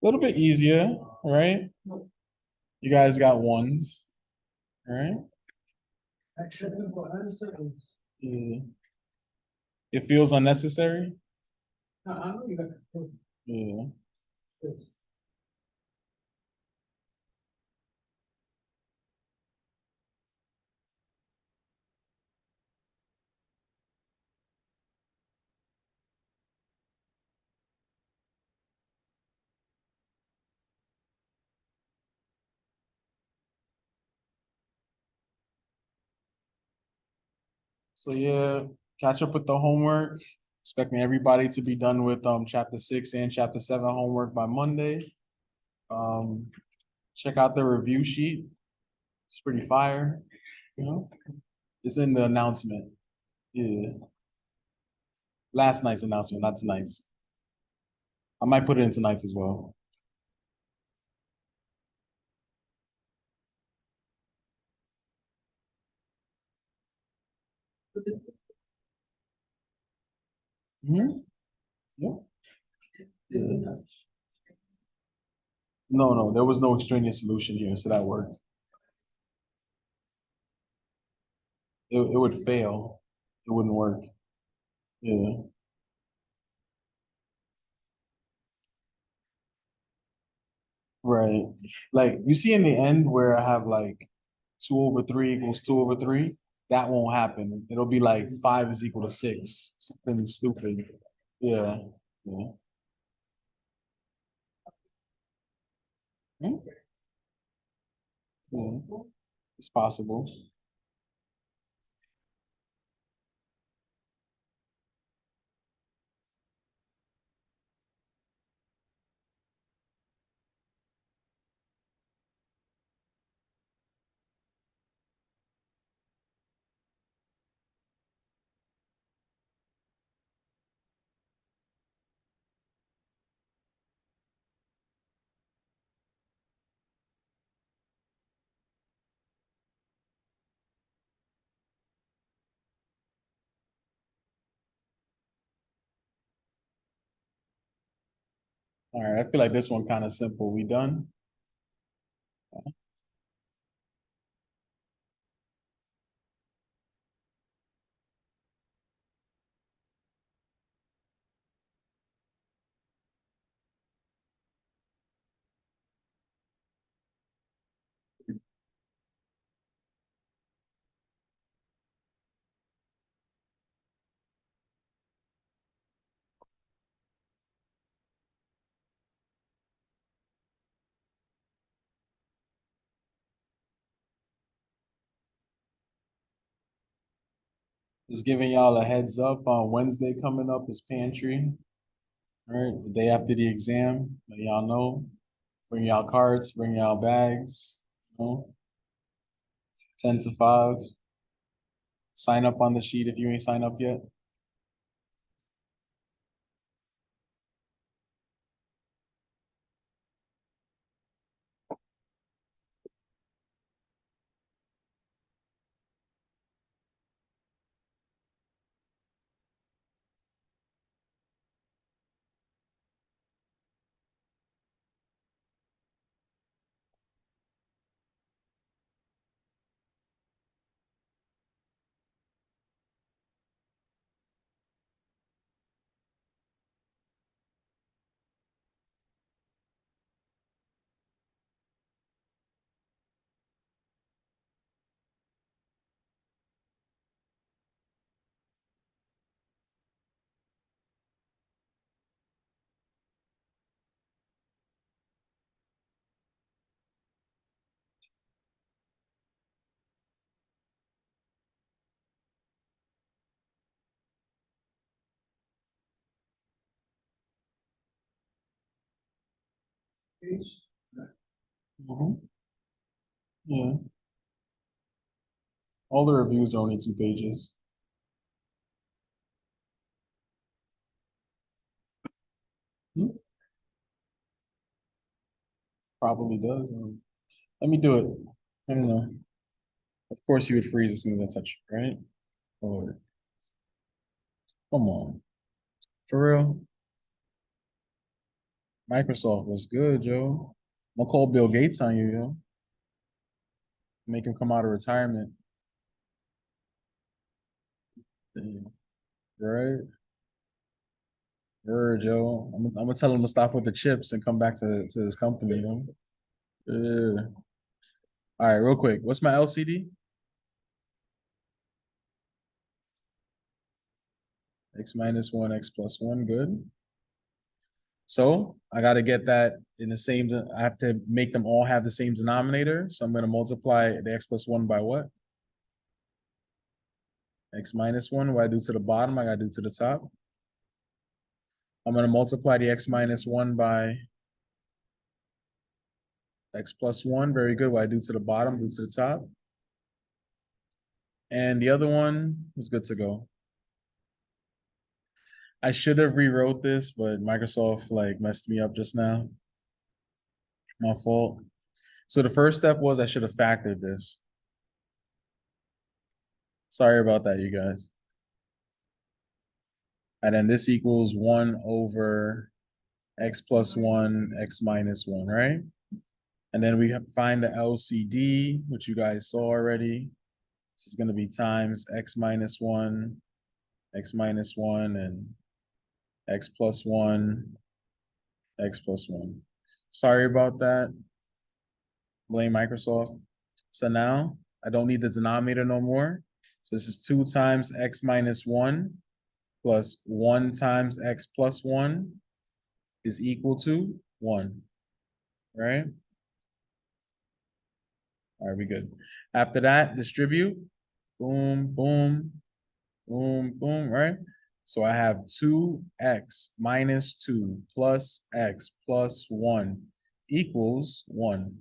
A little bit easier, right? You guys got ones, right? Accepting for answer is, Yeah. It feels unnecessary. I know you got to Yeah. this. So yeah, catch up with the homework. Expecting everybody to be done with chapter 6 and chapter 7 homework by Monday. Check out the review sheet. It's pretty fire, you know? It's in the announcement. Yeah. Last night's announcement, not tonight's. I might put it in tonight's as well. Mhm. Yeah. Yeah. No, no, there was no extraneous solution here, so that worked. It would fail. It wouldn't work. Yeah. Right. Like you see in the end where I have like 2/3 equals 2/3, that won't happen. It'll be like 5 is equal to 6. Something stupid. Yeah. Yeah. Hmm? Yeah. It's possible. All right. I feel like this one kind of simple. We done? Just giving y'all a heads up on Wednesday coming up is pantry. All right. The day after the exam, let y'all know. Bring y'all cards, bring y'all bags, you know, 10 to 5. Sign up on the sheet if you ain't signed up yet. page. Yeah. All the reviews are only 2 pages. Hmm. Probably does. Let me do it. I don't know. Of course you would freeze as soon as I touch it, right? Or come on. For real. Microsoft was good, Joe. I'm gonna call Bill Gates on you, yo. Make him come out of retirement. Yeah. Right? Joe. I'm gonna tell him to stop with the chips and come back to his company, you know? Yeah. All right, real quick. What's my LCD? X minus one, X plus one, good. So I gotta get that in the same, I have to make them all have the same denominator. So I'm gonna multiply the X plus one by what? X minus one, what I do to the bottom, I gotta do to the top. I'm gonna multiply the X minus one by X plus one, very good. What I do to the bottom, do to the top. And the other one is good to go. I should have rewrote this, but Microsoft like messed me up just now. My fault. So the first step was I should have factored this. Sorry about that, you guys. And then this equals 1 over X plus 1, X minus 1, right? And then we find the LCD, which you guys saw already. This is going to be times X minus 1, X minus 1, and X plus 1, X plus 1. Sorry about that. Blame Microsoft. So now I don't need the denominator no more. So this is 2 times X minus 1 plus 1 times X plus 1 is equal to 1, right? All right, we good. After that, distribute. Boom, boom, boom, boom, right? So I have 2x minus 2 plus x plus 1 equals 1.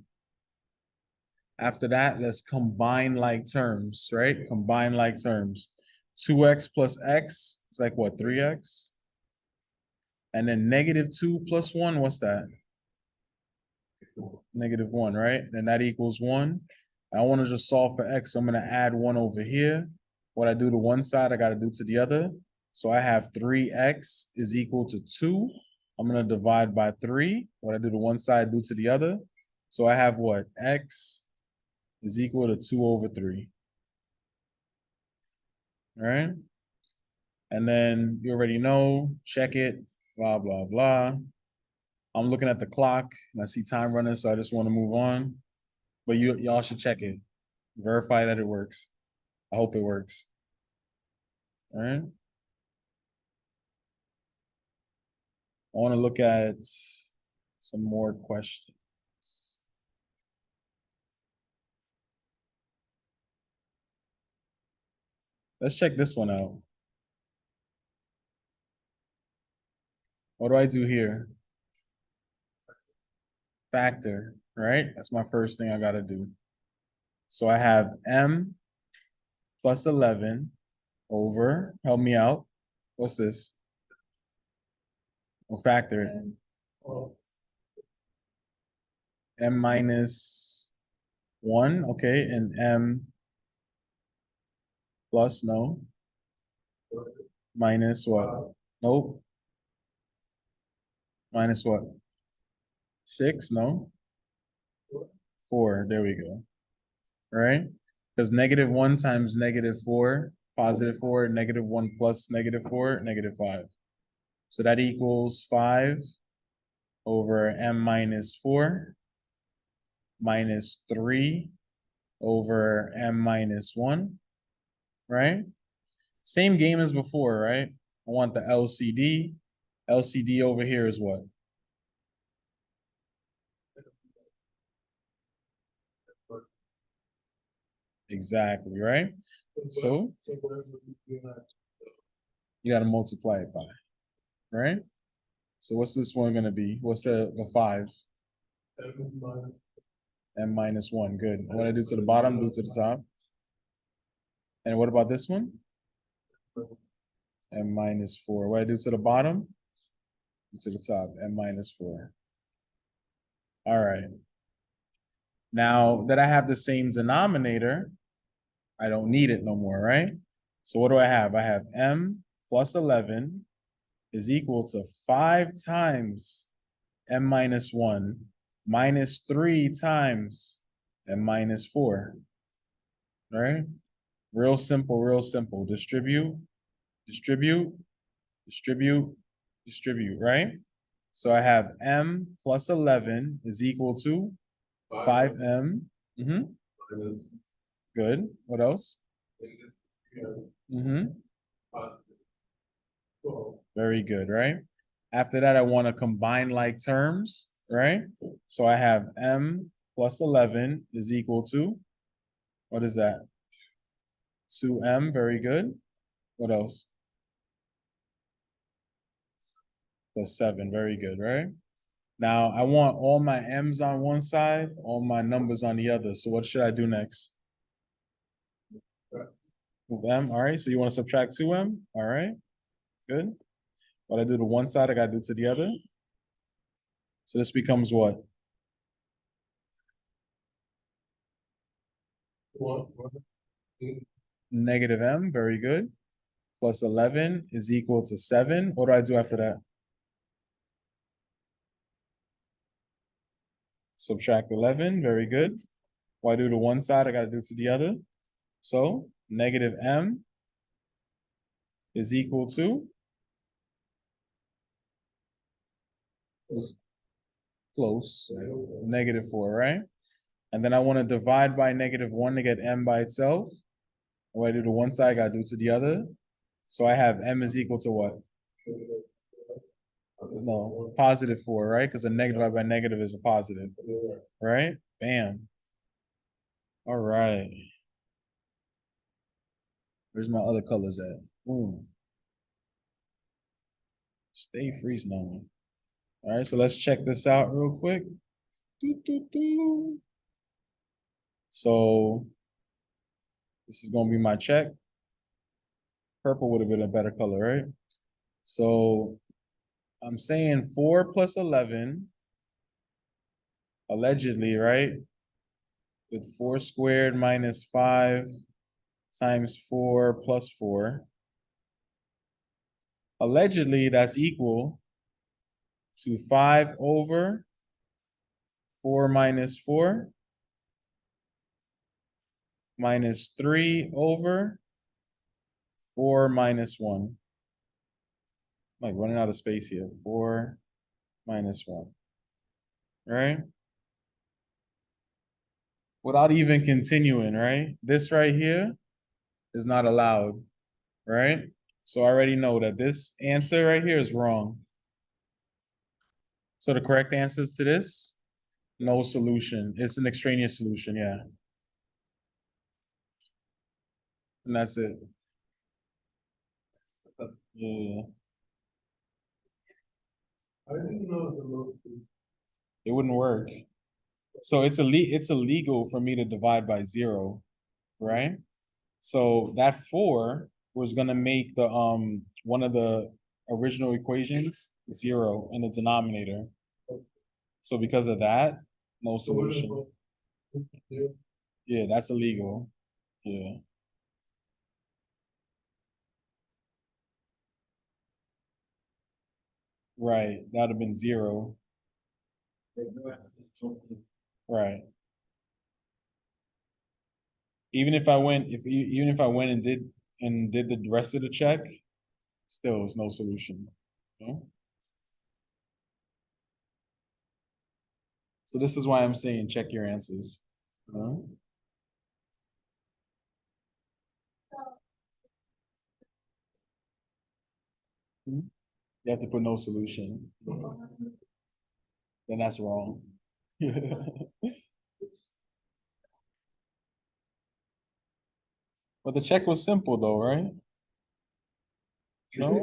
After that, let's combine like terms, right? Combine like terms. 2x plus x is like what, 3x? And then negative 2 plus 1, what's that? Negative 1, right? Then that equals 1. I want to just solve for x, so I'm going to add 1 over here. What I do to one side, I got to do to the other. So I have 3x is equal to 2. I'm going to divide by 3. What I do to one side, do to the other. So I have what? X is equal to 2 over 3. All right? And then you already know, check it, blah, blah, blah. I'm looking at the clock and I see time running, so I just want to move on. But y'all should check it. Verify that it works. I hope it works. All right. I want to look at some more questions. Let's check this one out. What do I do here? Factor, right? That's my first thing I got to do. So I have m plus 11 over, help me out. What's this? We'll factor it. M minus 1, okay, and m plus, no. Minus what? Nope. Minus what? 6, no. 4, there we go. All right? Because -1 times -4, +4, -1 plus -4, -5. So that equals 5 over m minus 4 minus 3 over m minus 1, right? Same game as before, right? I want the LCD. LCD over here is what? Exactly, right? So you got to multiply it by, right? So what's this one going to be? What's the 5? M minus one, good. What I do to the bottom, do to the top. And what about this one? M minus four. What I do to the bottom? Do to the top, M minus four. All right. Now that I have the same denominator, I don't need it no more, right? So what do I have? I have M plus 11 is equal to 5 times M minus 1 minus 3 times M minus 4. All right? Real simple, real simple. Distribute, distribute, distribute, distribute, right? So I have M plus 11 is equal to 5M. Good. What else? Very good, right? After that, I want to combine like terms, right? So I have M plus 11 is equal to, what is that? 2M, very good. What else? Plus 7, very good, right? Now I want all my M's on one side, all my numbers on the other. So what should I do next? Move M, all right, so you want to subtract 2M, all right, good. What I do to one side, I gotta do to the other. So this becomes what? Negative M, very good. Plus 11 is equal to 7. What do I do after that? Subtract 11, very good. What I do to one side, I gotta do to the other. So negative M is equal to, was close, -4, right? And then I want to divide by -1 to get M by itself. What I do to one side, I gotta do to the other. So I have M is equal to what? No, +4, right? Because a negative divided by negative is a positive, right? Bam. All right. Where's my other colors at? Boom. Stay freezing on me. All right, so let's check this out real quick. So this is gonna be my check. Purple would have been a better color, right? So I'm saying 4 plus 11, allegedly, right? With 4 squared minus 5 times 4 plus 4. Allegedly, that's equal to 5 over 4 minus 4 minus 3 over 4 minus 1. I'm like running out of space here. 4 minus 1. Right? Without even continuing, right? This right here is not allowed, right? So I already know that this answer right here is wrong. So the correct answers to this, no solution. It's an extraneous solution, yeah. And that's it. Yeah. I didn't know It wouldn't work. So it's illegal for me to divide by 0, right? So that 4 was gonna make the one of the original equations 0 in the denominator. So because of that, no solution. Yeah, that's illegal. Yeah. Right. That'd have been 0. Right. Even if I went, even if I went and did the rest of the check, still is no solution. No? So this is why I'm saying check your answers. No? You have to put no solution. Then that's wrong. But the check was simple though, right? No?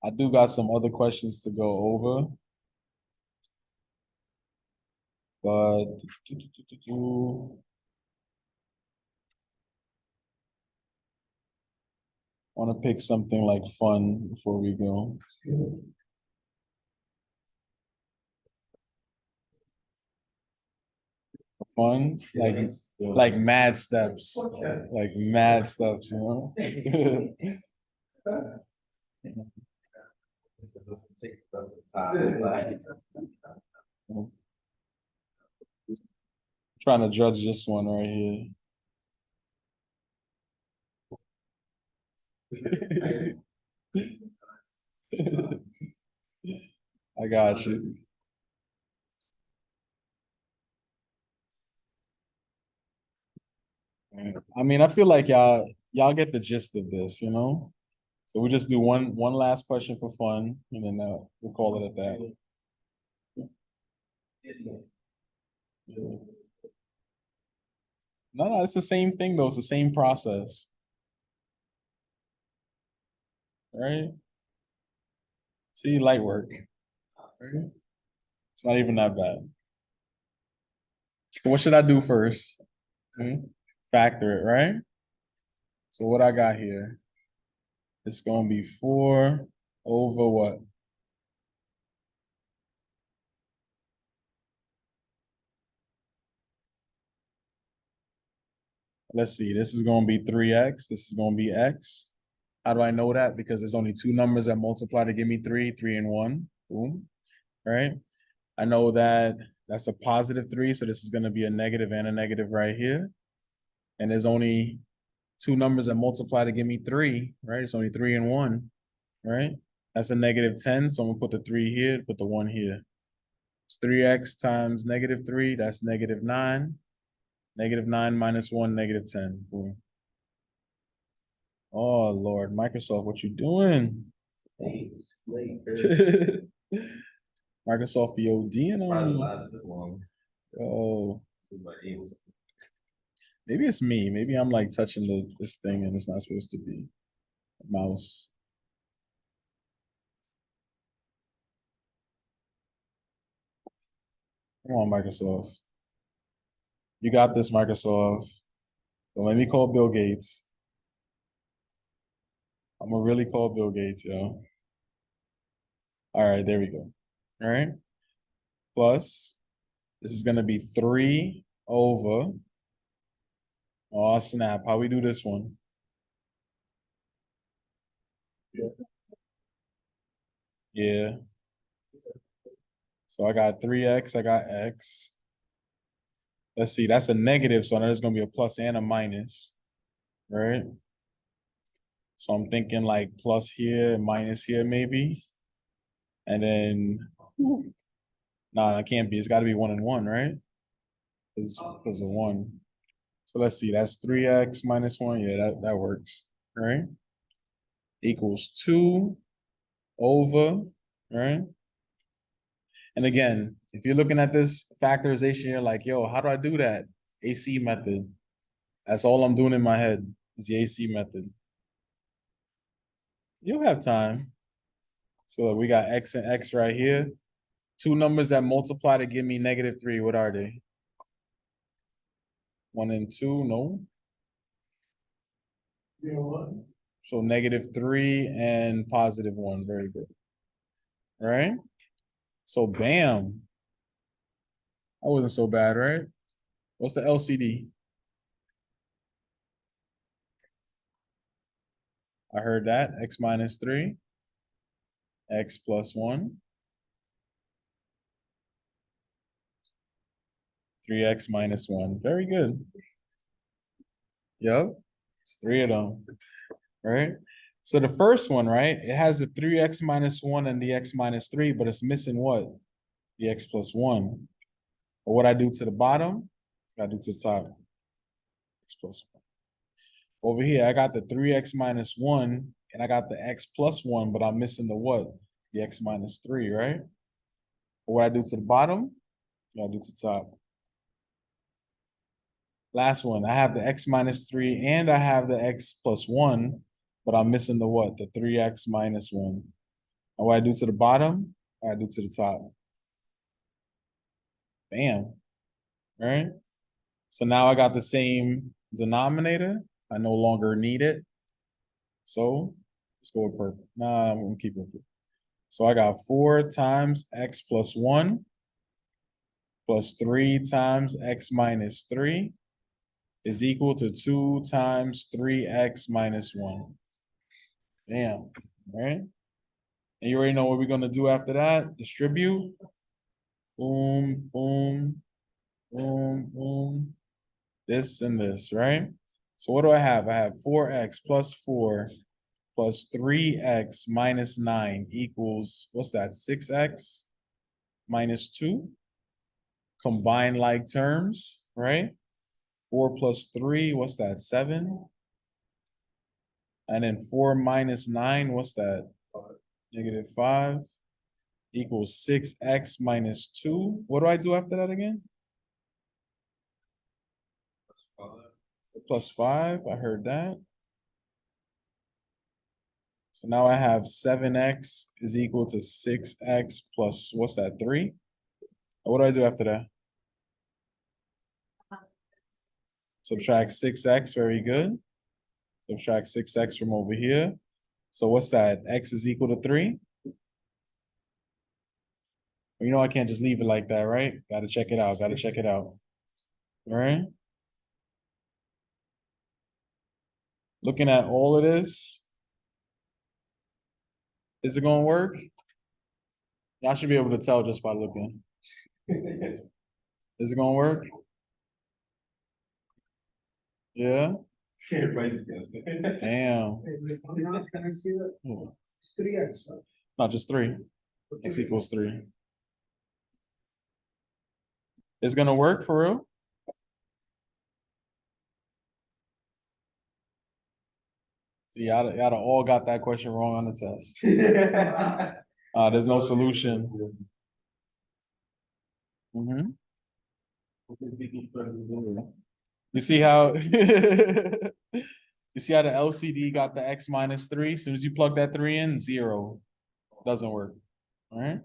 I do got some other questions to go over. But want to pick something like fun before we go. Fun, like mad steps, like mad steps, you know? Trying to judge this one right here. I got you. I mean, I feel like y'all get the gist of this, you know? So we just do one last question for fun, and then we'll call it at that. No, it's the same thing though. It's the same process. Right? See, light work. Right? It's not even that bad. So what should I do first? Factor it, right? So what I got here? It's gonna be 4 over what? Let's see, this is gonna be 3x, this is gonna be x. How do I know that? Because there's only two numbers that multiply to give me 3, 3 and 1. Boom. Right? I know that that's a positive 3, so this is gonna be a negative and a negative right here. And there's only two numbers that multiply to give me 3, right? It's only 3 and 1, right? That's a negative 10, so I'm gonna put the 3 here, put the 1 here. It's 3x times negative 3, that's negative 9. Negative 9 minus 1, negative 10. Boom. Oh, Lord. Microsoft, what you doing? Microsoft BOD on me. Oh. Maybe it's me. Maybe I'm like touching this thing and it's not supposed to be. Mouse. Come on, Microsoft. You got this, Microsoft. Don't let me call Bill Gates. I'm gonna really call Bill Gates, yo. All right, there we go. All right. Plus, this is gonna be 3 over. Oh, snap. How we do this one? Yeah. So I got 3x, I got x. Let's see, that's a negative, so now there's gonna be a plus and a minus, right? So I'm thinking like plus here, minus here maybe. And then, nah, it can't be. It's gotta be 1 and 1, right? Because of 1. So let's see, that's 3x minus 1. Yeah, that works, right? Equals 2 over, right? And again, if you're looking at this factorization, you're like, yo, how do I do that? AC method. That's all I'm doing in my head is the AC method. You'll have time. So we got x and x right here. Two numbers that multiply to give me negative 3. What are they? 1 and 2, no. Yeah, what? So negative 3 and positive 1. Very good. All right. So bam. That wasn't so bad, right? What's the LCD? I heard that. X minus 3. X plus 1. 3x minus 1. Very good. Yep. It's 3 of them. Right? So the first one, right? It has the 3x minus 1 and the x minus 3, but it's missing what? The x plus 1. But what I do to the bottom, I do to the top. X plus 1. Over here, I got the 3x minus 1, and I got the x plus 1, but I'm missing the what? The x minus 3, right? But what I do to the bottom, I do to the top. Last one, I have the x minus 3 and I have the x plus 1, but I'm missing the what? The 3x minus 1. And what I do to the bottom, I do to the top. Bam. Right? So now I got the same denominator. I no longer need it. So let's go with purple. Nah, I'm gonna keep it. So I got 4 times x plus 1 plus 3 times x minus 3 is equal to 2 times 3x minus 1. Damn, right? And you already know what we're gonna do after that. Distribute. Boom, boom, boom, boom. This and this, right? So what do I have? I have 4x plus 4 plus 3x minus 9 equals, what's that, 6x minus 2? Combine like terms, right? 4 plus 3, what's that, 7? And then 4 minus 9, what's that? -5 equals 6x minus 2. What do I do after that again? Plus 5, I heard that. So now I have 7x is equal to 6x plus, what's that, 3? What do I do after that? Subtract 6x, very good. Subtract 6x from over here. So what's that? X is equal to 3? You know I can't just leave it like that, right? Gotta check it out, gotta check it out. All right? Looking at all of this. Is it gonna work? Y'all should be able to tell just by looking. Is it gonna work? Yeah? Everybody's guessing. Damn. Can I see that? Hmm. It's 3x, right? Not just 3. X equals 3. It's gonna work for real? See, y'all all got that question wrong on the test. There's no solution. Mhm. You see how you see how the LCD got the X minus 3? As soon as you plug that 3 in, 0. Doesn't work. All right.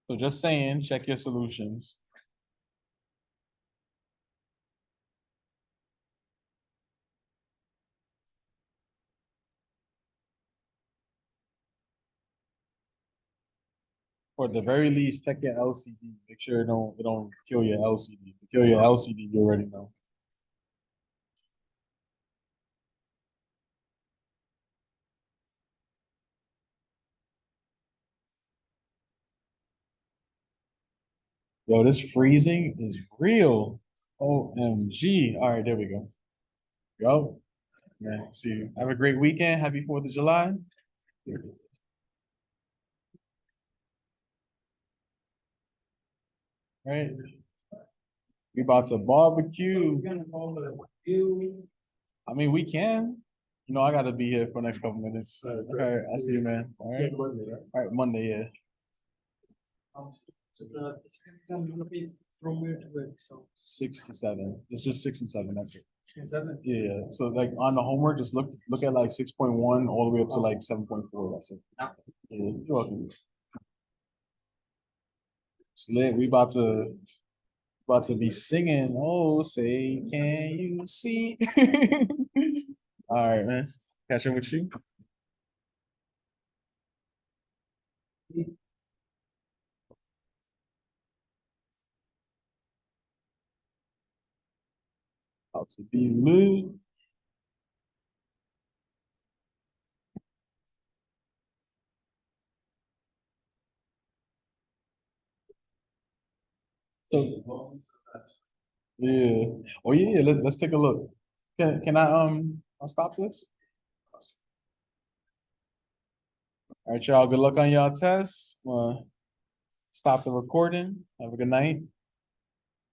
So just saying, check your solutions. Or at the very least, check your LCD. Make sure it don't kill your LCD. If it kill your LCD, you already know. Yo, this freezing is real. OMG. All right, there we go. Yo. Man, see you. Have a great weekend. Happy 4th of July. Right. We about to barbecue. I mean, we can. You know, I gotta be here for the next couple minutes. All right, I'll see you, man. All right. All right, Monday, yeah. So the second exam is gonna be from where to where, so. 6 to 7. It's just 6 and 7. That's it. 7. Yeah. So like on the homework, just look at like 6.1 all the way up to like 7.4. That's it. Yeah, you're welcome. It's lit. We about to be singing. Oh, say, can you see? All right, man. Catch up with you. About to be lit. So, yeah. Oh yeah, let's take a look. Can I'll stop this? All right, y'all. Good luck on y'all tests. Stop the recording. Have a good night.